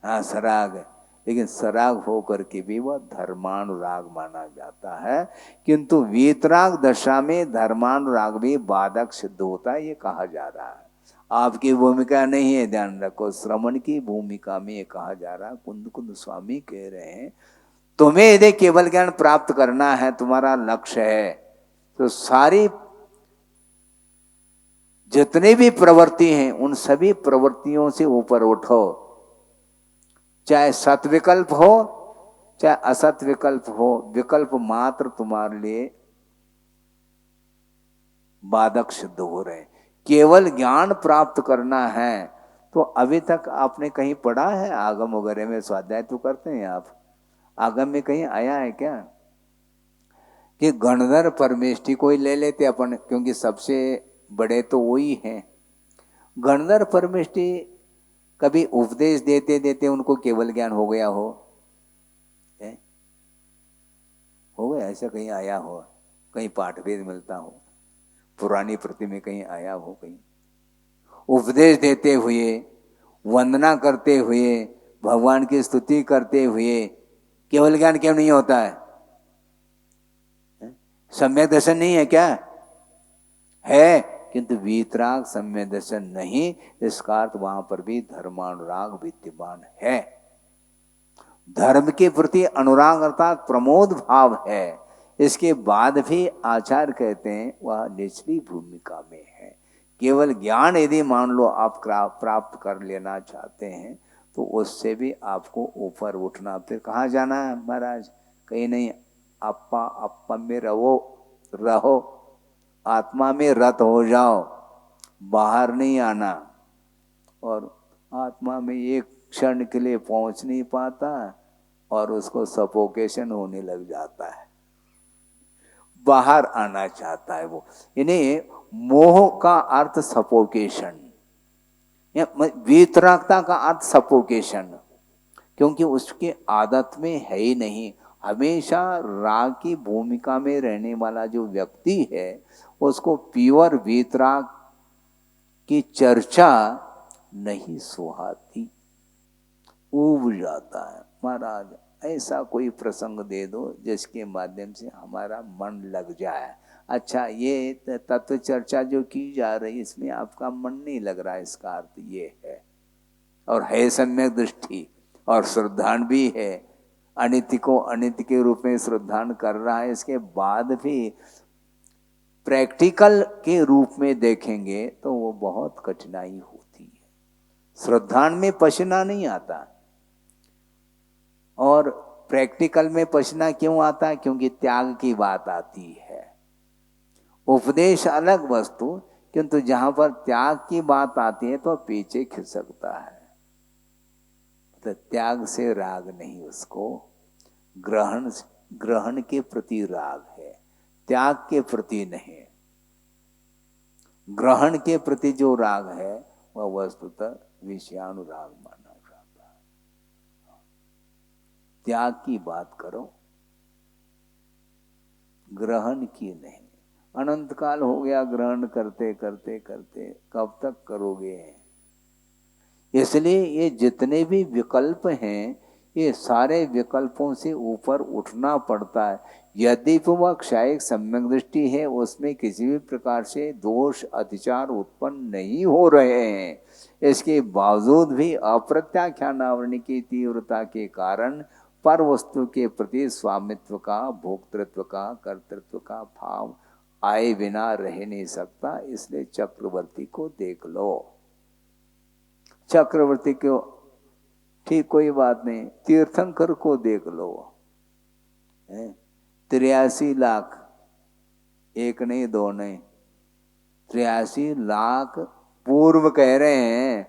हाँ, सराग। लेकिन सराग हो करके भी वह धर्मानुराग माना जाता है। किंतु वीतराग दशा में धर्मानुराग भी बाधक सिद्ध होता है, ये कहा जा रहा है। आपकी भूमिका नहीं है, ध्यान रखो, श्रवण की भूमिका में ये कहा जा रहा है। कुंद कुंद स्वामी कह रहे हैं तुम्हें यदि केवल ज्ञान प्राप्त करना है, तुम्हारा लक्ष्य है, तो सारी जितने भी प्रवृत्ति हैं उन सभी प्रवृत्तियों से ऊपर उठो। चाहे सत विकल्प हो चाहे असत विकल्प हो, विकल्प मात्र तुम्हारे लिए बाधक सिद्ध हो रहे हैं। केवल ज्ञान प्राप्त करना है तो अभी तक आपने कहीं पढ़ा है आगम वगैरह में? स्वाध्याय तो करते हैं आप, आगम में कहीं आया है क्या कि गणधर परमेष्टि को ही ले लेते अपन, क्योंकि सबसे बड़े तो वही हैं। गणधर परमेष्टि कभी उपदेश देते देते उनको केवल ज्ञान हो गया हो? हो गया ऐसा? कहीं आया हो? कहीं पाठभेद मिलता हो? पुरानी प्रति में कहीं आया हो? कहीं उपदेश देते हुए, वंदना करते हुए, भगवान की स्तुति करते हुए केवल ज्ञान क्यों नहीं होता है? सम्यक दर्शन नहीं है क्या? है, किंतु वीतराग सम्यक दर्शन नहीं। इसका अर्थ वहां पर भी धर्मानुराग विद्यमान है। धर्म के प्रति अनुराग अर्थात प्रमोद भाव है। इसके बाद भी आचार्य कहते हैं वह निचली भूमिका में है। केवल ज्ञान यदि मान लो आप प्राप्त कर लेना चाहते हैं तो उससे भी आपको ऊपर उठना। फिर कहाँ जाना है महाराज? कहीं नहीं, अप्पा अप्पा में रहो, आत्मा में रत हो जाओ, बाहर नहीं आना। और आत्मा में एक क्षण के लिए पहुंच नहीं पाता और उसको सफोकेशन होने लग जाता है, बाहर आना चाहता है वो। यानी मोह का अर्थ सफोकेशन, वीतरागता का अर्थ सफोकेशन, क्योंकि उसकी आदत में है ही नहीं। हमेशा राग की भूमिका में रहने वाला जो व्यक्ति है उसको प्योर वीतराग की चर्चा नहीं सुहाती, ऊब जाता है। महाराज ऐसा कोई प्रसंग दे दो जिसके माध्यम से हमारा मन लग जाए। अच्छा, ये तत्व चर्चा जो की जा रही इसमें आपका मन नहीं लग रहा, इसका अर्थ ये है। और है सम्यक दृष्टि और श्रद्धान भी है, अनित्य को अनित्य के रूप में श्रद्धान कर रहा है। इसके बाद भी प्रैक्टिकल के रूप में देखेंगे तो वो बहुत कठिनाई होती है। श्रद्धान में पसीना नहीं आता और प्रैक्टिकल में पसीना क्यों आता है? क्योंकि त्याग की बात आती है। उपदेश अलग वस्तु, किंतु जहां पर त्याग की बात आती है तो पीछे खिसकता है। तो त्याग से राग नहीं, उसको ग्रहण के प्रति राग है, त्याग के प्रति नहीं। ग्रहण के प्रति जो राग है वह वस्तुतः विषयानुराग माना जाता है। त्याग की बात करो, ग्रहण की नहीं। अनंत काल हो गया ग्रहण करते करते करते, कब तक करोगे? इसलिए ये जितने भी विकल्प हैं ये सारे विकल्पों से ऊपर उठना पड़ता है। यदि वह क्षयिक सम्यक दृष्टि है, उसमें किसी भी प्रकार से दोष अतिचार उत्पन्न नहीं हो रहे हैं, इसके बावजूद भी अप्रत्याख्यान आवरण की तीव्रता के कारण पर वस्तु के प्रति स्वामित्व का, भोक्तृत्व का, कर्तृत्व का भाव आए बिना रह नहीं सकता। इसलिए चक्रवर्ती को देख लो। चक्रवर्ती को, ठीक कोई बात नहीं, तीर्थंकर को देख लो, 83 लाख, एक नहीं दो नहीं, 83 लाख पूर्व कह रहे हैं।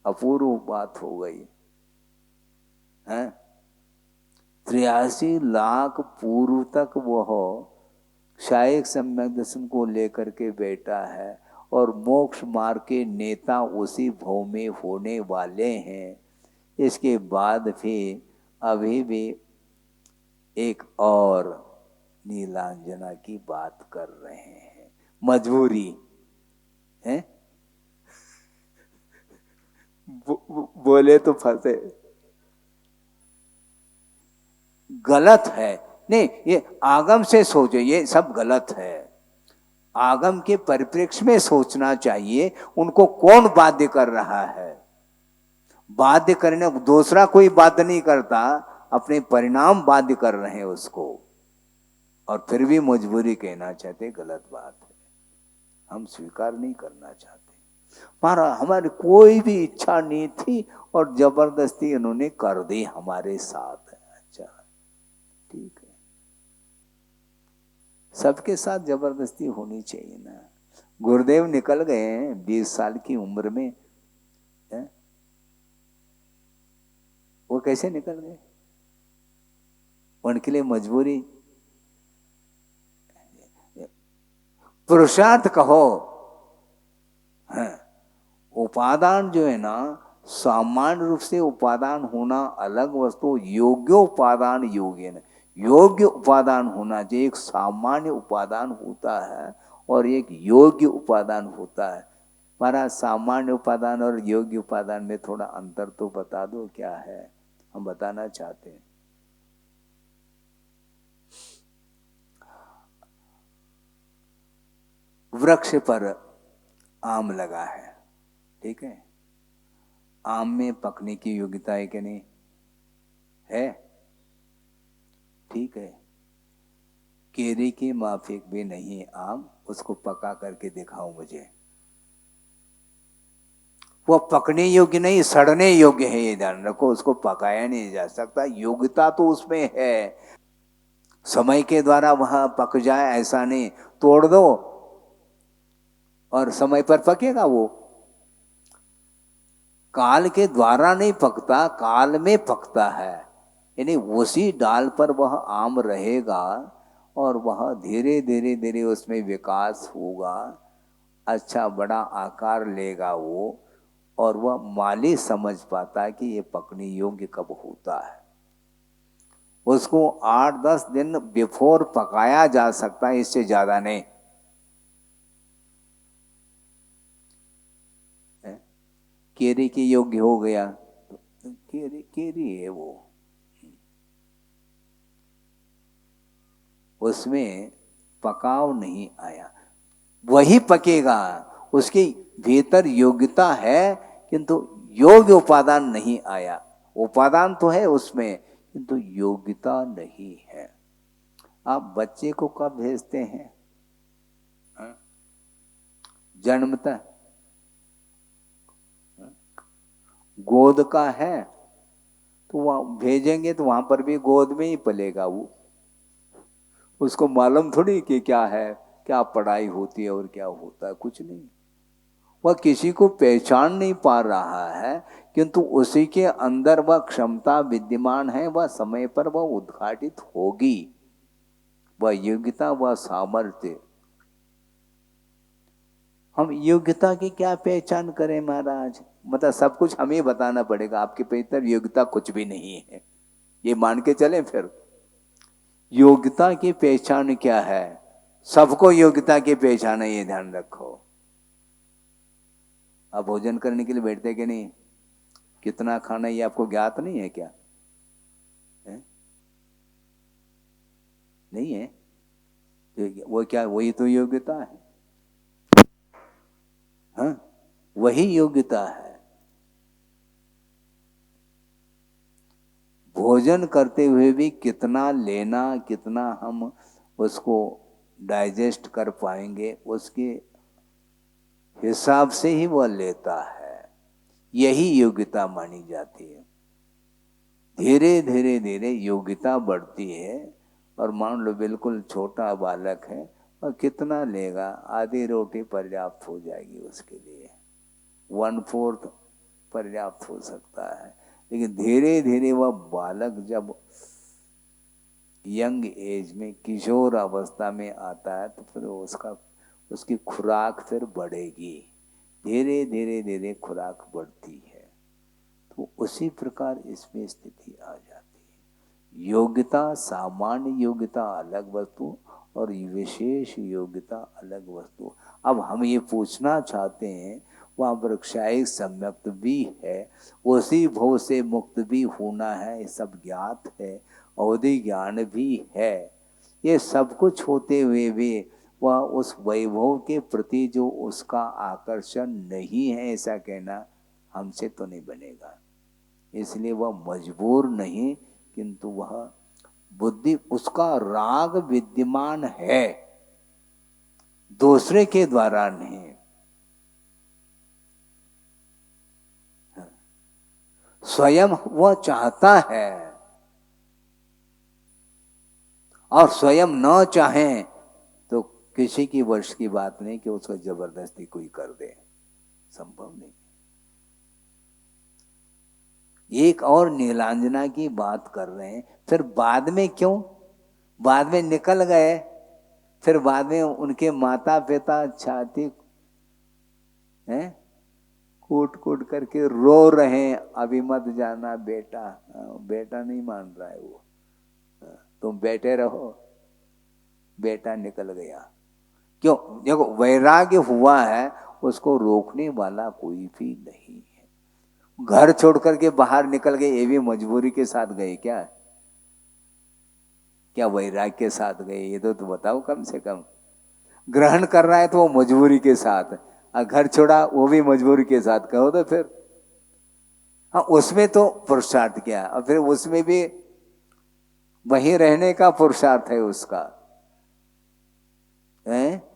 अपूर्व बात हो गई है। 83 लाख पूर्व तक वह क्षयिक सम्यक दर्शन को लेकर के बैठा है और मोक्ष मार्ग के नेता उसी भव में होने वाले हैं। इसके बाद भी अभी भी एक और नीलांजना की बात कर रहे हैं। मजबूरी है, बोले तो फंसे। गलत है। नहीं, ये आगम से सोचो, ये सब गलत है। आगम के परिप्रेक्ष्य में सोचना चाहिए, उनको कौन बाध्य कर रहा है। बाध्य करने दूसरा कोई बाध्य नहीं करता, अपने परिणाम बाध्य कर रहे हैं उसको, और फिर भी मजबूरी कहना चाहते, गलत बात है। हम स्वीकार नहीं करना चाहते। पर हमारी कोई भी इच्छा नहीं थी और जबरदस्ती इन्होंने कर दी हमारे साथ। अच्छा, ठीक है, सबके साथ जबरदस्ती होनी चाहिए ना। गुरुदेव निकल गए हैं 20 साल की उम्र में, है? वो कैसे निकल गए? उनके लिए मजबूरी, पुरुषार्थ कहो, है? उपादान जो है ना, सामान्य रूप से उपादान होना अलग वस्तु, योग्य उपादान योग्य न, योग्य उपादान होना चाहिए। एक सामान्य उपादान होता है और एक योग्य उपादान होता है। हमारा सामान्य उपादान और योग्य उपादान में थोड़ा अंतर तो बता दो, क्या है? हम बताना चाहते हैं। वृक्ष पर आम लगा है, ठीक है? आम में पकने की योग्यता है कि नहीं है? ठीक है, केरी की माफिक भी नहीं आम, उसको पका करके दिखाओ मुझे। वो पकने योग्य नहीं, सड़ने योग्य है, ये ध्यान रखो। उसको पकाया नहीं जा सकता, योग्यता तो उसमें है। समय के द्वारा वहां पक जाए ऐसा नहीं, तोड़ दो और समय पर पकेगा वो। काल के द्वारा नहीं पकता, काल में पकता है। यानी उसी डाल पर वह आम रहेगा और वह धीरे धीरे धीरे उसमें विकास होगा, अच्छा बड़ा आकार लेगा वो, और वह माली समझ पाता है कि ये पकने योग्य कब होता है। उसको 8-10 दिन बिफोर पकाया जा सकता है, इससे ज्यादा नहीं। केरी के योग्य हो गया तो केरी केरी है वो, उसमें पकाव नहीं आया, वही पकेगा। उसकी भीतर योग्यता है किंतु योग्य उपादान नहीं आया। उपादान तो है उसमें किंतु योग्यता नहीं है। आप बच्चे को कब भेजते हैं? जन्मतः गोद का है तो वहां भेजेंगे तो वहां पर भी गोद में ही पलेगा वो। उसको मालूम थोड़ी कि क्या है, क्या पढ़ाई होती है और क्या होता है, कुछ नहीं। वह किसी को पहचान नहीं पा रहा है किंतु उसी के अंदर वह क्षमता विद्यमान है, वह समय पर वह उद्घाटित होगी, वह योग्यता, वह सामर्थ्य। हम योग्यता की क्या पहचान करें महाराज? मतलब सब कुछ हमें बताना पड़ेगा, आपके भीतर योग्यता कुछ भी नहीं है, ये मान के चलें। फिर योग्यता की पहचान क्या है? सबको योग्यता की पहचान है, ये ध्यान रखो। आप भोजन करने के लिए बैठते कि नहीं? कितना खाना ये आपको ज्ञात नहीं है क्या? है? नहीं है? तो वो क्या, वही तो योग्यता है। हाँ, वही योग्यता है। भोजन करते हुए भी कितना लेना, कितना हम उसको डाइजेस्ट कर पाएंगे, उसके हिसाब से ही वह लेता है। यही योग्यता मानी जाती है। धीरे धीरे धीरे योग्यता बढ़ती है और मान लो बिल्कुल छोटा बालक है और कितना लेगा, आधी रोटी पर्याप्त हो जाएगी उसके लिए, 1/4 पर्याप्त हो सकता है। लेकिन धीरे धीरे वह बालक जब यंग एज में, किशोर अवस्था में आता है तो फिर उसकी खुराक फिर बढ़ेगी, धीरे धीरे धीरे खुराक बढ़ती है। तो उसी प्रकार इसमें स्थिति आ जाती है। योग्यता, सामान्य योग्यता अलग वस्तु और विशेष योग्यता अलग वस्तु। अब हम ये पूछना चाहते हैं, वहाँ वृक्षायिक सम्यक्त भी है, उसी भव से मुक्त भी होना है, ये सब ज्ञात है। अवधि ज्ञान भी है। ये सब कुछ होते हुए भी वह उस वैभव के प्रति जो उसका आकर्षण नहीं है, ऐसा कहना हमसे तो नहीं बनेगा। इसलिए वह मजबूर नहीं, किंतु वह बुद्धि उसका राग विद्यमान है, दूसरे के द्वारा नहीं। स्वयं वह चाहता है, और स्वयं न चाहे तो किसी की वश की बात नहीं कि उसको जबरदस्ती कोई कर दे, संभव नहीं। एक और नीलांजना की बात कर रहे हैं, फिर बाद में क्यों, बाद में निकल गए, फिर बाद में उनके माता पिता छाती हैं कूट कूट करके रो रहे हैं, अभी मत जाना बेटा। बेटा नहीं मान रहा है वो, तुम बैठे रहो, बेटा निकल गया। क्यों? देखो वैराग्य हुआ है, उसको रोकने वाला कोई भी नहीं है। घर छोड़ करके बाहर निकल गए, ये भी मजबूरी के साथ गए क्या? क्या वैराग्य के साथ गए? ये तो बताओ कम से कम। ग्रहण कर रहा है तो वो मजबूरी के साथ, और घर छोड़ा वो भी मजबूरी के साथ, कहो तो फिर। हाँ, उसमें तो पुरुषार्थ क्या, और फिर उसमें भी वहीं रहने का पुरुषार्थ है उसका, है?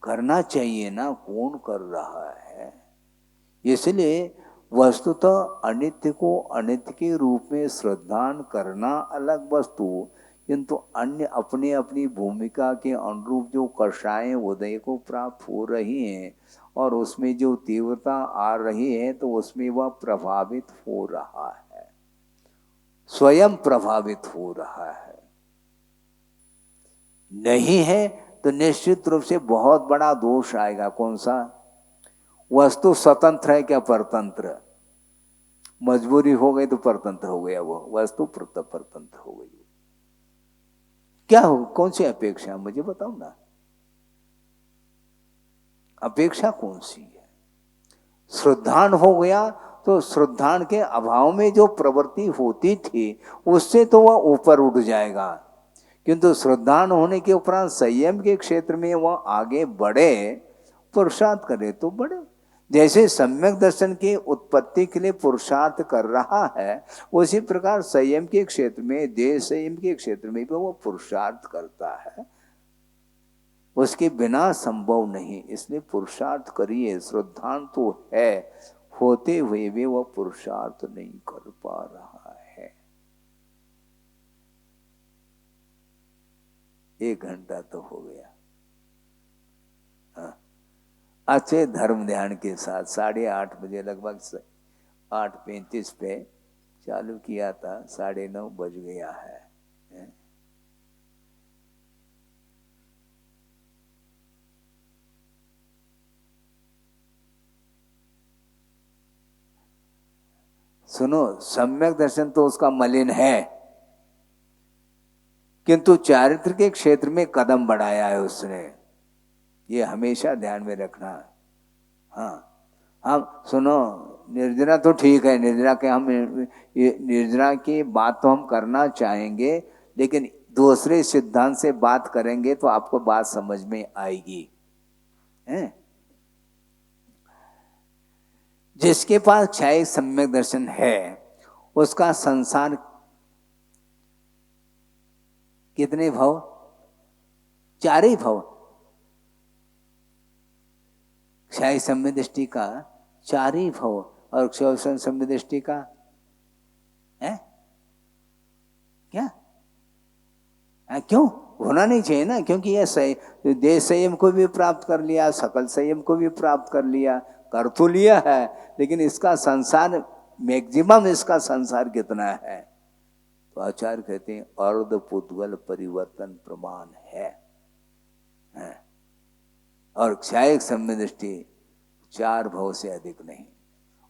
करना चाहिए ना, कौन कर रहा है? इसलिए वस्तुतः अनित्य को अनित्य के रूप में श्रद्धान करना अलग वस्तु, किंतु अन्य अपने अपनी भूमिका के अनुरूप जो कषाएं उदय को प्राप्त हो रही हैं और उसमें जो तीव्रता आ रही है, तो उसमें वह प्रभावित हो रहा है, स्वयं प्रभावित हो रहा है। नहीं है तो निश्चित रूप से बहुत बड़ा दोष आएगा। कौन सा? वस्तु स्वतंत्र है क्या परतंत्र? मजबूरी हो गई तो परतंत्र हो गया, वो वस्तु परतंत्र हो गई। क्या हो, कौन सी अपेक्षा, मुझे बताओ ना, अपेक्षा कौन सी है? श्रद्धान हो गया तो श्रद्धान के अभाव में जो प्रवृत्ति होती थी उससे तो वह ऊपर उठ जाएगा, किंतु श्रद्धान होने के उपरांत संयम के क्षेत्र में वह आगे बढ़े, पुरुषार्थ करे तो बढ़े। जैसे सम्यक दर्शन की उत्पत्ति के लिए पुरुषार्थ कर रहा है, उसी प्रकार संयम के क्षेत्र में, देह संयम के क्षेत्र में भी वो पुरुषार्थ करता है, उसके बिना संभव नहीं। इसलिए पुरुषार्थ करिए। श्रद्धान तो है, होते हुए भी वह पुरुषार्थ नहीं कर पा रहा है। 1 घंटा तो हो गया। हाँ, अच्छे धर्म ध्यान के साथ 8:30 बजे, लगभग 8:35 पे चालू किया था, 9:30 बज गया है। सुनो, सम्यक दर्शन तो उसका मलिन है, किंतु चारित्र के क्षेत्र में कदम बढ़ाया है उसने, ये हमेशा ध्यान में रखना। हाँ, हम सुनो, निर्जना तो ठीक है, निर्जना के हम निर्जना की बात तो हम करना चाहेंगे, लेकिन दूसरे सिद्धांत से बात करेंगे तो आपको बात समझ में आएगी, हैं? जिसके पास क्षायिक सम्यक दर्शन है उसका संसार कितने भव? 4 ही भव। क्षायिक सम्यक दृष्टि का 4 ही भव, और क्षय सम्यक दृष्टि का है क्या? क्यों होना नहीं चाहिए ना? क्योंकि यह देह संयम को भी प्राप्त कर लिया, सकल संयम को भी प्राप्त कर लिया, कर तो लिया है, लेकिन इसका संसार मैक्सिमम, इसका संसार कितना है? तो आचार्य कहते हैं अर्ध पुद्गल परिवर्तन प्रमाण है। और क्षायिक सम्यक दृष्टि 4 भव से अधिक नहीं।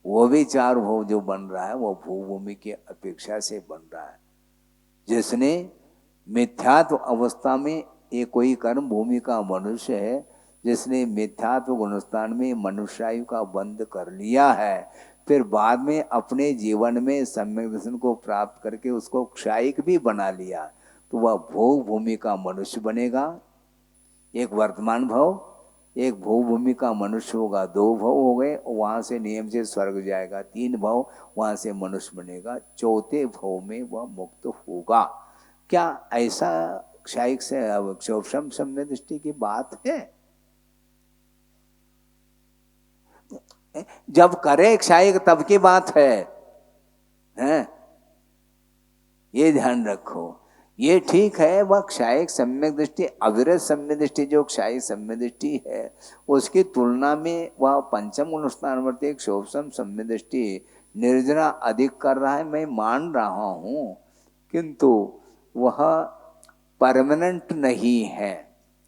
वो भी 4 भव जो बन रहा है वो भूभूमि की अपेक्षा से बन रहा है। जिसने मिथ्यात्व अवस्था में, एक कोई कर्म भूमि का मनुष्य है जिसने मिथ्यात्व गुणस्थान में मनुष्यायु का बंध कर लिया है, फिर बाद में अपने जीवन में सम्यक दर्शन को प्राप्त करके उसको क्षायिक भी बना लिया तो वह भोग भूमि का मनुष्य बनेगा। एक वर्तमान भव, एक भोग भूमि का मनुष्य होगा, 2 भव हो गए, वहां से नियम से स्वर्ग जाएगा, 3 भव वहां से मनुष्य बनेगा, 4थे भव में वह मुक्त होगा। क्या ऐसा क्षायिक से क्षोभम सम्यक दृष्टि की बात है? जब करे क्षायिक तब की बात है, हैं? ये ध्यान रखो। ये ठीक है, वह क्षायिक सम्यक दृष्टि, अविरत सम्यक दृष्टि जो क्षायिक सम्यक दृष्टि है उसकी तुलना में वह पंचम गुण स्थानवर्ती क्षोभम सम्यक दृष्टि निर्जना अधिक कर रहा है, मैं मान रहा हूं, किंतु वह परमानेंट नहीं है।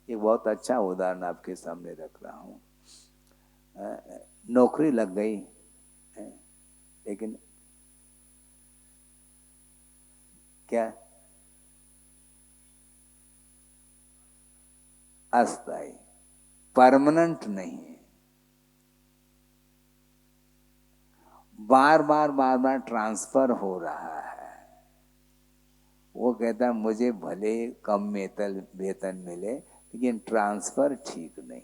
एक बहुत अच्छा उदाहरण आपके सामने रख रहा हूं। नौकरी लग गई लेकिन क्या अस्थायी, परमानेंट नहीं है, बार बार ट्रांसफर हो रहा है। वो कहता है मुझे भले कम वेतन मिले लेकिन ट्रांसफर ठीक नहीं।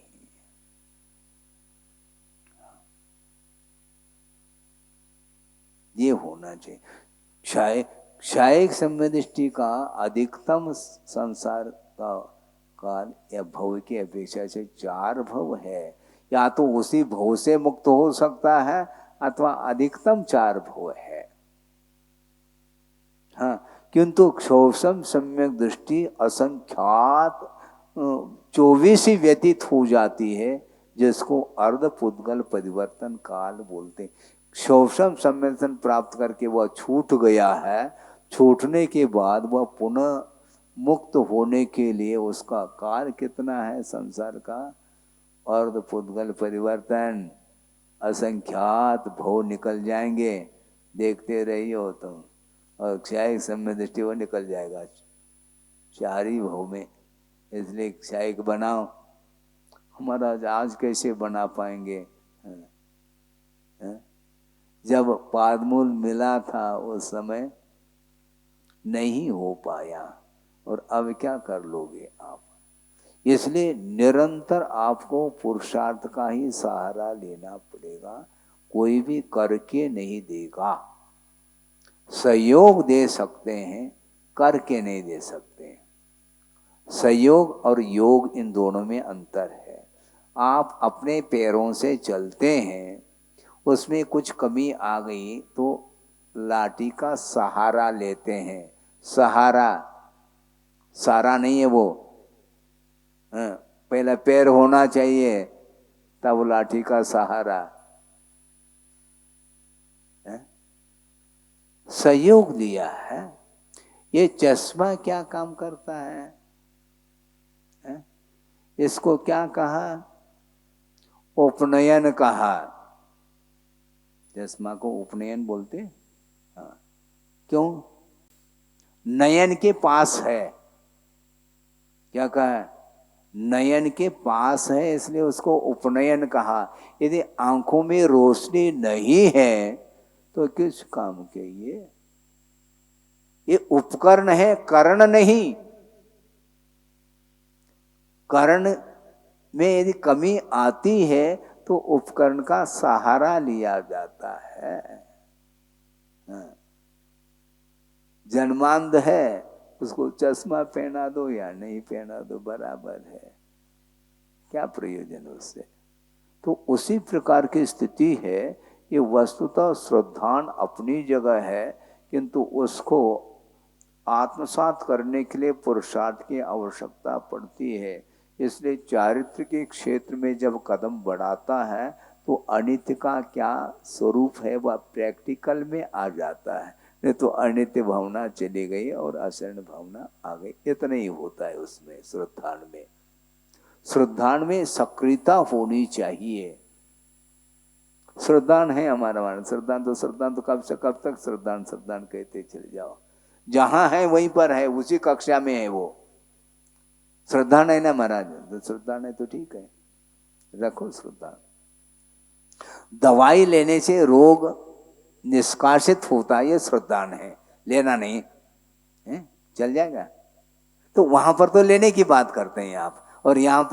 ये होना चाहिए। क्षायिक सम्यक दृष्टि का अधिकतम संसार का काल या भव की अपेक्षा से 4 भव है, या तो उसी भव से मुक्त हो सकता है अथवा अधिकतम 4 भव है। हाँ, किंतु क्षोभम सम्यक दृष्टि असंख्यात 24 व्यतीत हो जाती है, जिसको अर्ध पुद्गल परिवर्तन काल बोलते हैं। क्षोभम सम्यक प्राप्त करके वह छूट गया है, छूटने के बाद वह पुनः मुक्त होने के लिए उसका काल कितना है संसार का? अर्ध पुद्गल परिवर्तन, असंख्यात भव निकल जाएंगे, देखते रहियो तुम। और क्षायिक सम्यक दृष्टि वो निकल जाएगा 4 ही भव में, इसलिए क्षायिक बनाओ। हमारा आज कैसे बना पाएंगे? जब पादमूल मिला था उस समय नहीं हो पाया, और अब क्या कर लोगे आप? इसलिए निरंतर आपको पुरुषार्थ का ही सहारा लेना पड़ेगा, कोई भी करके नहीं देगा। सहयोग दे सकते हैं, करके नहीं दे सकते। सहयोग और योग इन दोनों में अंतर है। आप अपने पैरों से चलते हैं, उसमें कुछ कमी आ गई तो लाठी का सहारा लेते हैं। सहारा सारा नहीं है वो, पहले पैर होना चाहिए तब लाठी का सहारा। सहयोग दिया है। ये चश्मा क्या काम करता है? इसको क्या कहा? उपनयन कहा। चश्मा को उपनयन बोलते। हाँ, क्यों? नयन के पास है। क्या कहा? नयन के पास है, इसलिए उसको उपनयन कहा। यदि आंखों में रोशनी नहीं है तो किस काम के ये उपकरण है, करण नहीं। करण में यदि कमी आती है तो उपकरण का सहारा लिया जाता है। जन्मांध है, उसको चश्मा पहना दो या नहीं पहना दो बराबर है, क्या प्रयोजन उससे? तो उसी प्रकार की स्थिति है। ये वस्तुतः श्रद्धान अपनी जगह है, किंतु उसको आत्मसात करने के लिए पुरुषार्थ की आवश्यकता पड़ती है। इसलिए चारित्र के क्षेत्र में जब कदम बढ़ाता है तो अनित्य का क्या स्वरूप है वह प्रैक्टिकल में आ जाता है। नहीं तो अनित्य भावना चली गई और अशरण भावना आ गई, इतना ही होता है उसमें। श्रद्धान में, श्रद्धान में सक्रियता होनी चाहिए। श्रद्धान है हमारा मान, श्रद्धान तो कब से कब तक श्रद्धान श्रद्धान कहते चले जाओ। जहां है वहीं पर है, उसी कक्षा में है वो। श्रद्धा नहीं ना महाराज, तो श्रद्धा नहीं तो ठीक है, रखो श्रद्धा। दवाई लेने से रोग निष्कासित होता है, ये श्रद्धान है, लेना नहीं है, चल जाएगा। तो वहां पर तो लेने की बात करते हैं आप, और यहाँ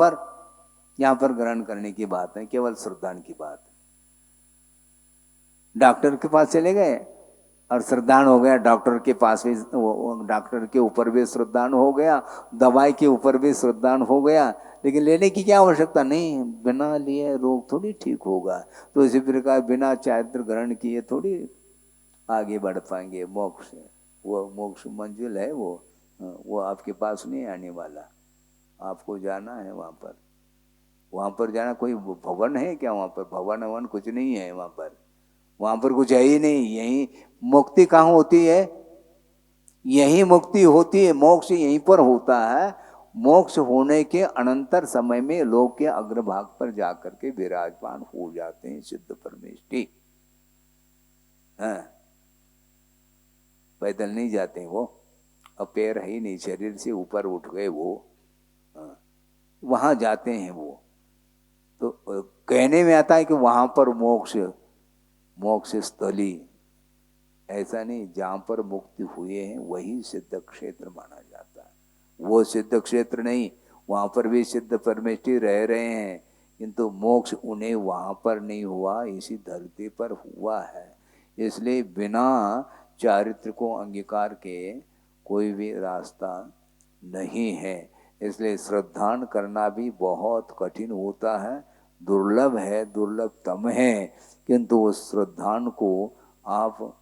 पर ग्रहण करने की बात है, केवल श्रद्धान की बात है। डॉक्टर के पास चले गए और श्रद्धान हो गया, डॉक्टर के पास भी, डॉक्टर के ऊपर भी श्रद्धान हो गया, दवाई के ऊपर भी श्रद्धान हो गया, लेकिन लेने की क्या आवश्यकता नहीं, बिना लिए रोग थोड़ी ठीक होगा। तो इसी प्रकार बिना चारित्र ग्रहण किए थोड़ी आगे बढ़ पाएंगे मोक्ष। वो मोक्ष मंजिल है, वो आपके पास नहीं आने वाला, आपको जाना है वहाँ पर जाना। कोई भवन है क्या वहाँ पर? भवन कुछ नहीं है वहाँ पर कुछ है ही नहीं। यही मुक्ति कहाँ होती है? यही मुक्ति होती है, मोक्ष यहीं पर होता है। मोक्ष होने के अनंतर समय में लोक के अग्रभाग पर जाकर के विराजमान हो जाते हैं सिद्ध परमेष्ठी। हाँ, पैदल नहीं जाते वो, अब पैर है ही नहीं, शरीर से ऊपर उठ गए वो, हाँ, वहां जाते हैं वो। तो कहने में आता है कि वहां पर मोक्ष स्थली, ऐसा नहीं, जहां पर मुक्ति हुए हैं वही सिद्ध क्षेत्र माना जाता है। वो सिद्ध क्षेत्र नहीं, वहां पर भी सिद्ध परमेष्ठी रह रहे हैं, किंतु मोक्ष उन्हें वहां पर नहीं हुआ, इसी धरती पर हुआ है। इसलिए बिना चारित्र को अंगीकार के कोई भी रास्ता नहीं है। इसलिए श्रद्धान करना भी बहुत कठिन होता है, दुर्लभ है, दुर्लभतम है, किंतु उस श्रद्धान को आप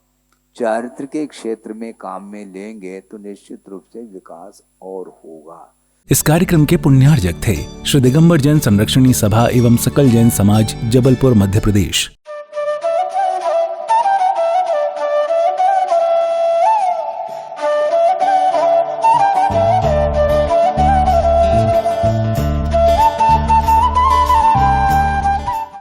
चारित्र के क्षेत्र में काम में लेंगे तो निश्चित रूप से विकास और होगा। इस कार्यक्रम के पुण्यार्जक थे श्री दिगंबर जैन संरक्षणी सभा एवं सकल जैन समाज, जबलपुर, मध्य प्रदेश।